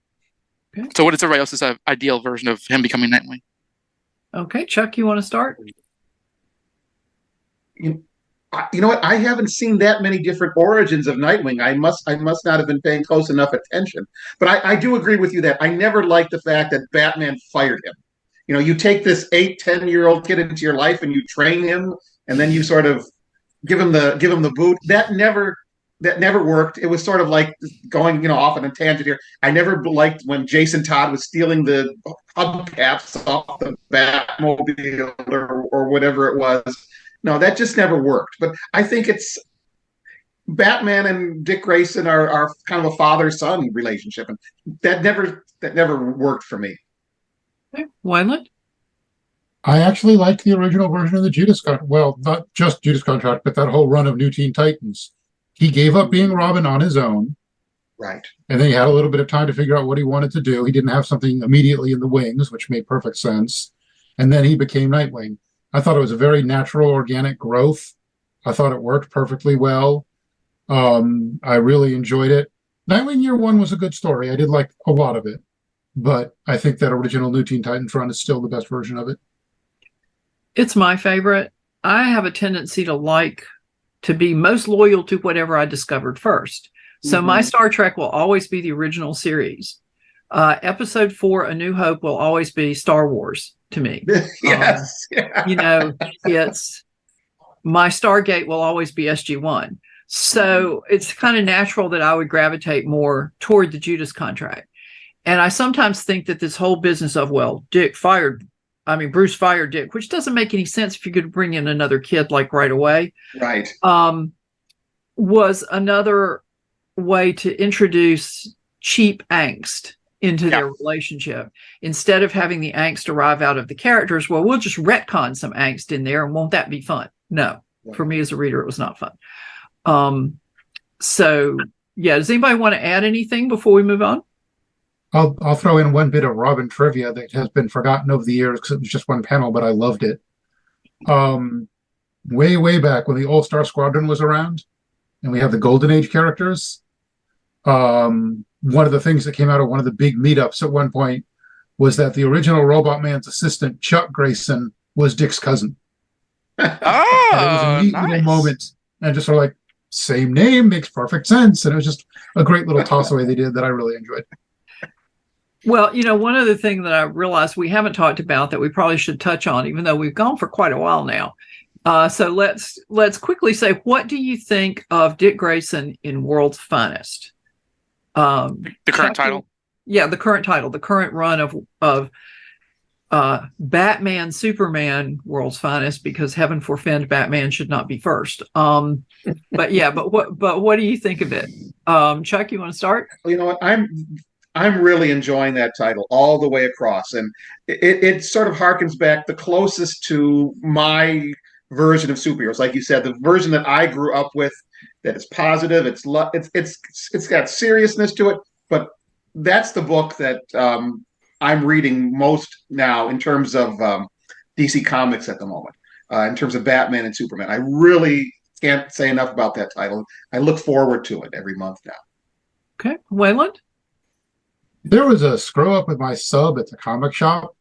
Okay. So what is everybody else's ideal version of him becoming Nightwing? Okay, Chuck, you want to start? You know what? I haven't seen that many different origins of Nightwing. I must not have been paying close enough attention. But I do agree with you that I never liked the fact that Batman fired him. You take this 8-10-year-old kid into your life and you train him, and then you sort of give him the boot. That never worked. It was sort of like going, off on a tangent here. I never liked when Jason Todd was stealing the hubcaps off the Batmobile or whatever it was. No, that just never worked. But I think it's Batman and Dick Grayson are kind of a father-son relationship, and that never worked for me. Okay. Wayland? I actually liked the original version of the Judas Contract. Well, not just Judas Contract, but that whole run of New Teen Titans. He gave up being Robin on his own. Right. And then he had a little bit of time to figure out what he wanted to do. He didn't have something immediately in the wings, which made perfect sense. And then he became Nightwing. I thought it was a very natural, organic growth. I thought it worked perfectly well. I really enjoyed it. Nightwing Year One was a good story. I did like a lot of it. But I think that original New Teen Titans run is still the best version of it. It's my favorite. I have a tendency to be most loyal to whatever I discovered first. So my Star Trek will always be the original series. Episode 4, A New Hope, will always be Star Wars to me. Yes. It's my Stargate will always be SG-1. So it's kind of natural that I would gravitate more toward the Judas Contract. And I sometimes think that this whole business of, Bruce fired Dick, which doesn't make any sense if you could bring in another kid right away. Right. Was another way to introduce cheap angst into their relationship. Instead of having the angst arrive out of the characters, we'll just retcon some angst in there, and won't that be fun? No. Right. For me as a reader, it was not fun. Does anybody want to add anything before we move on? I'll throw in one bit of Robin trivia that has been forgotten over the years because it was just one panel, but I loved it. Way back when the All-Star Squadron was around, and we have the Golden Age characters, one of the things that came out of one of the big meetups at one point was that the original Robot Man's assistant, Chuck Grayson, was Dick's cousin. Oh, and it was a neat little moment, and just sort of same name, makes perfect sense. And it was just a great little toss away they did that I really enjoyed. Well, one other thing that I realized we haven't talked about that we probably should touch on, even though we've gone for quite a while now. So let's quickly say, what do you think of Dick Grayson in World's Finest? The current title. Yeah, the current title, the current run of Batman, Superman, World's Finest, because heaven forfend Batman should not be first. But what do you think of it? Chuck, you want to start? You know what? I'm really enjoying that title all the way across, and it sort of harkens back the closest to my version of superheroes. Like you said, the version that I grew up with, that is positive. It's got seriousness to it, but that's the book that I'm reading most now in terms of DC Comics at the moment. In terms of Batman and Superman, I really can't say enough about that title. I look forward to it every month now. Okay, Wayland. There was a screw up with my sub at the comic shop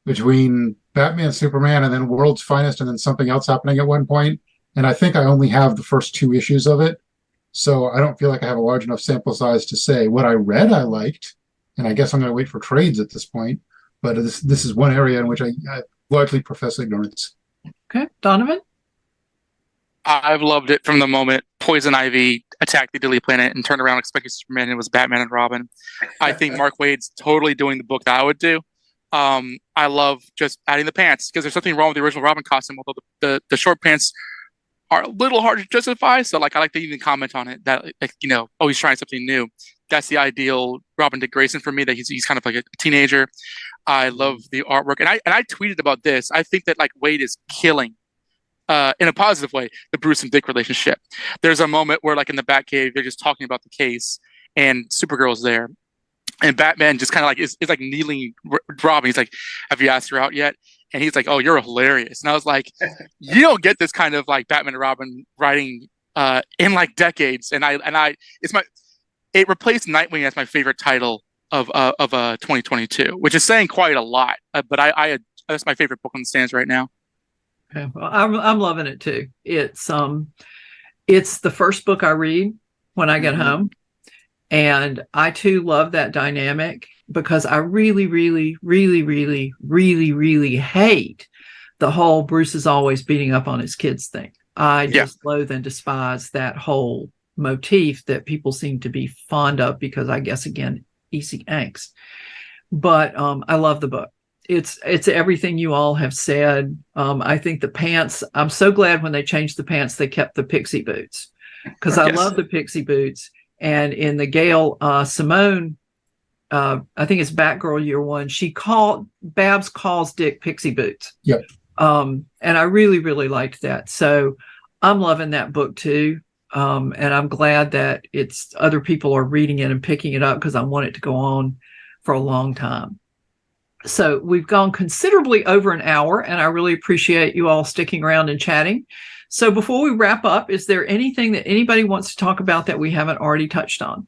between Batman, Superman, and then World's Finest, and then something else happening at one point. And I think I only have the first 2 issues of it. So I don't feel like I have a large enough sample size to say what I read I liked. And I guess I'm going to wait for trades at this point. But this is one area in which I largely profess ignorance. Okay, Donovan? I've loved it from the moment Poison Ivy attacked the Daily Planet and turned around expecting Superman, and it was Batman and Robin. I think Mark Waid's totally doing the book that I would do. I love just adding the pants, because there's something wrong with the original Robin costume, although the short pants are a little hard to justify. So I like to even comment on it that he's trying something new. That's the ideal Robin Dick Grayson for me, that he's kind of like a teenager. I love the artwork, and I tweeted about this. I think that Waid is killing, in a positive way, the Bruce and Dick relationship. There's a moment where in the Batcave, they're just talking about the case, and Supergirl's there, and Batman just kind of is needling Robin. He's like, "Have you asked her out yet?" And he's like, "Oh, you're hilarious." And I was like, "You don't get this kind of Batman and Robin writing in decades." And it replaced Nightwing as my favorite title of 2022, which is saying quite a lot. But that's my favorite book on the stands right now. Okay, well, I'm loving it too. It's the first book I read when I get home, and I too love that dynamic, because I really, really, really, really, really, really hate the whole Bruce is always beating up on his kids thing. I just loathe and despise that whole motif that people seem to be fond of, because I guess, again, easy angst. But I love the book. It's everything you all have said. I think the pants, I'm so glad when they changed the pants, they kept the pixie boots, because I love the pixie boots. And in the Gail Simone, I think it's Batgirl year 1, Babs calls Dick pixie boots. Yep. And I really, really liked that. So I'm loving that book too. And I'm glad that other people are reading it and picking it up, because I want it to go on for a long time. So we've gone considerably over an hour, and I really appreciate you all sticking around and chatting. So before we wrap up, is there anything that anybody wants to talk about that we haven't already touched on?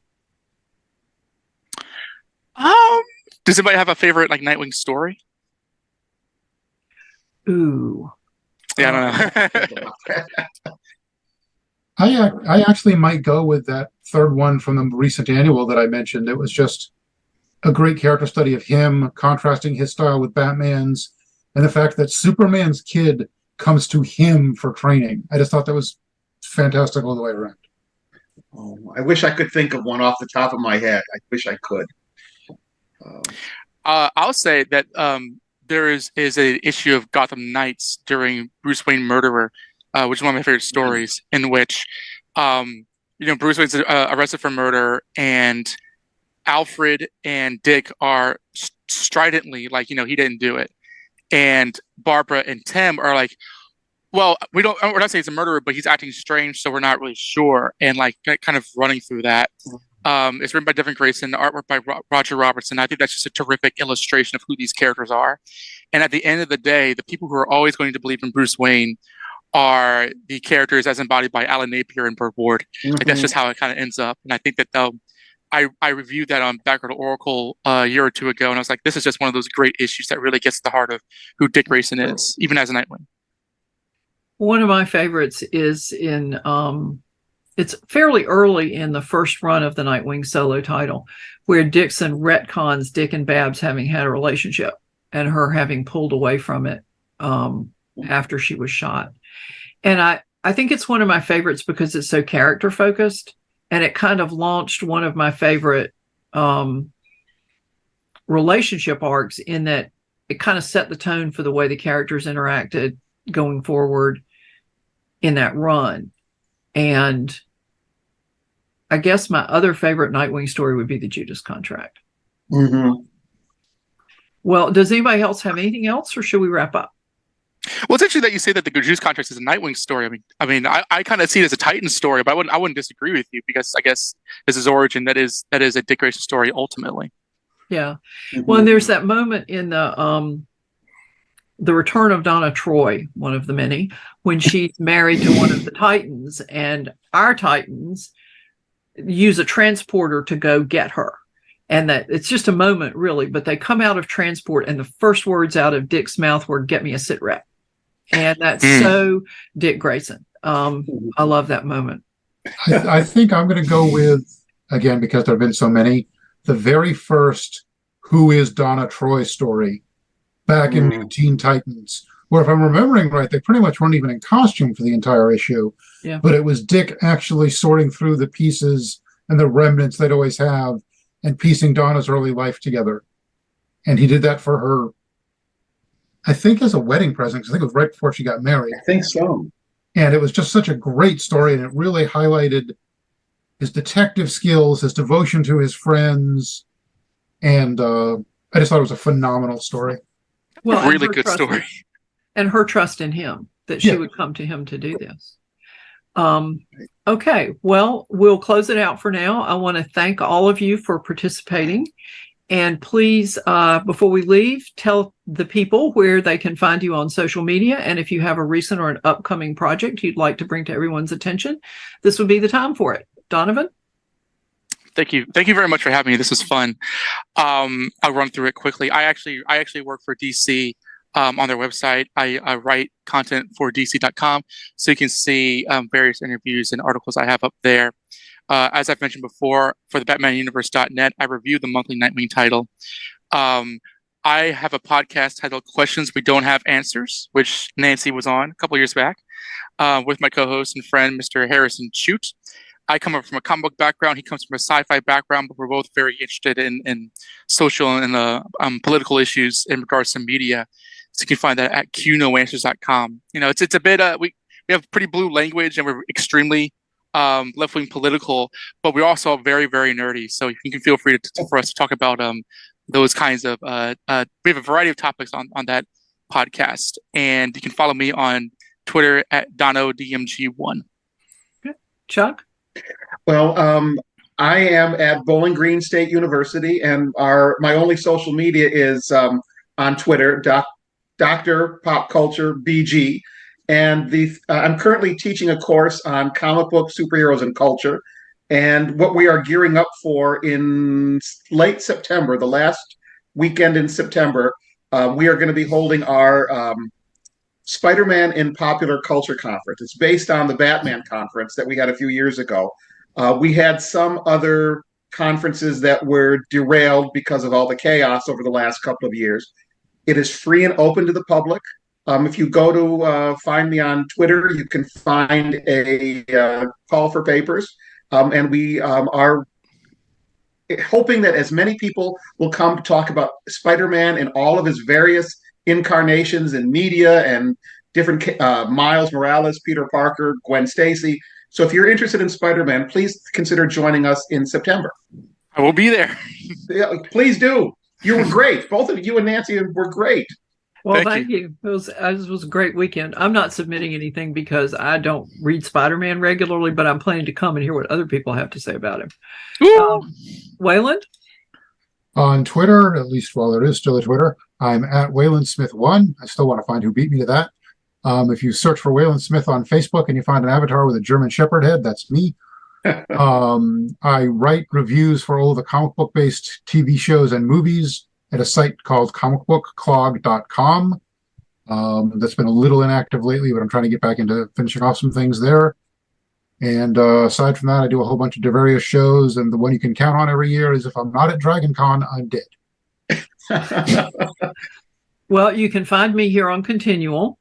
Does anybody have a favorite Nightwing story? Ooh. Yeah, I don't know. I actually might go with that third one from the recent annual that I mentioned. It was just a great character study of him, contrasting his style with Batman's, and the fact that Superman's kid comes to him for training. I just thought that was fantastic all the way around. Oh, I wish I could think of one off the top of my head. I wish I could. I'll say that there is an issue of Gotham Knights during Bruce Wayne Murderer, which is one of my favorite stories, in which Bruce Wayne's arrested for murder, and Alfred and Dick are stridently he didn't do it, and Barbara and Tim are like, well, we're not saying he's a murderer, but he's acting strange, so we're not really sure, and kind of running through that. It's written by Dick Grayson, the artwork by Roger Robertson. I think that's just a terrific illustration of who these characters are. And at the end of the day, the people who are always going to believe in Bruce Wayne are the characters as embodied by Alan Napier and Burt Ward. That's just how it kind of ends up. And I think that I reviewed that on Backward Oracle a year or two ago, and I was like, this is just one of those great issues that really gets to the heart of who Dick Grayson is, even as a Nightwing. One of my favorites is in it's fairly early in the first run of the Nightwing solo title, where Dixon retcons Dick and Babs having had a relationship and her having pulled away from it after she was shot. And I think it's one of my favorites because it's so character focused, and it kind of launched one of my favorite relationship arcs, in that it kind of set the tone for the way the characters interacted going forward in that run. And I guess my other favorite Nightwing story would be the Judas Contract. Mm-hmm. Well, does anybody else have anything else, or should we wrap up? Well, it's interesting that you say that the Judas Contract is a Nightwing story. I kind of see it as a Titan story, but I wouldn't disagree with you, because I guess this is origin. That is a Dick Grayson story ultimately. Yeah. Mm-hmm. Well, and there's that moment in the Return of Donna Troy, one of the many, when she's married to one of the Titans, and our Titans use a transporter to go get her. And that it's just a moment, really, but they come out of transport, and the first words out of Dick's mouth were, "Get me a sit rep." And that's so Dick Grayson. I love that moment. I think I'm going to go with, again, because there have been so many, the very first Who is Donna Troy story back in New Teen Titans, where, if I'm remembering right, they pretty much weren't even in costume for the entire issue. Yeah. But it was Dick actually sorting through the pieces and the remnants they'd always have and piecing Donna's early life together. And he did that for her, I think, as a wedding present, because I think it was right before she got married. I think so. And it was just such a great story, and it really highlighted his detective skills, his devotion to his friends, and I just thought it was a phenomenal story. Well, really good story. And her trust in him, that she would come to him to do this. Okay, well, we'll close it out for now. I want to thank all of you for participating. And please, before we leave, tell the people where they can find you on social media. And if you have a recent or an upcoming project you'd like to bring to everyone's attention, this would be the time for it. Donovan? Thank you very much for having me. This was fun. I'll run through it quickly. I actually work for DC on their website. I write content for DC.com, so you can see various interviews and articles I have up there. As I've mentioned before, for the BatmanUniverse.net, I review the monthly Nightwing title. I have a podcast titled Questions We Don't Have Answers, which Nancy was on a couple years back, with my co-host and friend, Mr. Harrison Chute. I come up from a comic book background. He comes from a sci-fi background, but we're both very interested in social and political issues in regards to media. So you can find that at qnoanswers.com. You know, it's a bit, we have pretty blue language, and we're extremely left-wing political, but we're also very, very nerdy. So you can feel free for us to talk about those kinds of, we have a variety of topics on that podcast. And you can follow me on Twitter at DonoDMG1. Okay. Chuck? Well, I am at Bowling Green State University, and my only social media is on Twitter, Dr. Pop Culture BG. And I'm currently teaching a course on comic book superheroes and culture. And what we are gearing up for in late September, the last weekend in September, we are going to be holding our Spider-Man in Popular Culture Conference. It's based on the Batman conference that we had a few years ago. We had some other conferences that were derailed because of all the chaos over the last couple of years. It is free and open to the public. If you go to find me on Twitter, you can find a call for papers. And we are hoping that as many people will come to talk about Spider-Man and all of his various incarnations in media and different Miles Morales, Peter Parker, Gwen Stacy. So if you're interested in Spider-Man, please consider joining us in September. I will be there. Yeah, please do. You were great. Both of you and Nancy were great. Well, thank you. It was a great weekend. I'm not submitting anything because I don't read Spider-Man regularly, but I'm planning to come and hear what other people have to say about him. Wayland? On Twitter, at least while there is still a Twitter, I'm at Wayland Smith 1. I still want to find who beat me to that. If you search for Wayland Smith on Facebook and you find an avatar with a German Shepherd head, that's me. I write reviews for all the comic book-based TV shows and movies at a site called comicbookclog.com. That's been a little inactive lately, but I'm trying to get back into finishing off some things there. And aside from that, I do a whole bunch of various shows, and the one you can count on every year is if I'm not at Dragon Con, I'm dead. Well, you can find me here on ConTinual.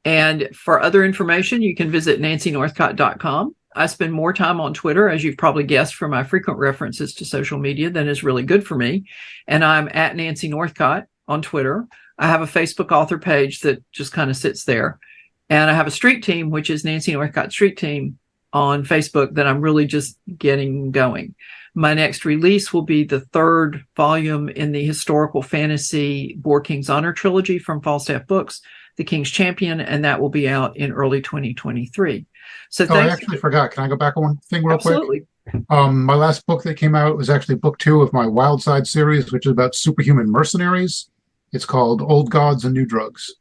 And for other information, you can visit nancynorthcott.com. I spend more time on Twitter, as you've probably guessed from my frequent references to social media, than is really good for me. And I'm at Nancy Northcott on Twitter. I have a Facebook author page that just kind of sits there. And I have a street team, which is Nancy Northcott Street Team on Facebook, that I'm really just getting going. My next release will be the third volume in the historical fantasy Boar King's Honor trilogy from Falstaff Books, The King's Champion, and that will be out in early 2023. So I actually forgot. Can I go back on one thing real Absolutely. quick? My last book that came out was actually book 2 of my Wild Side series, which is about superhuman mercenaries. It's called Old Gods and New Drugs.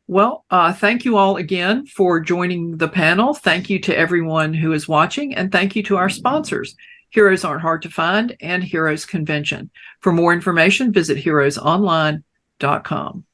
Well, thank you all again for joining the panel. Thank you to everyone who is watching, and thank you to our sponsors, Heroes Aren't Hard to Find and Heroes Convention. For more information, visit heroesonline.com.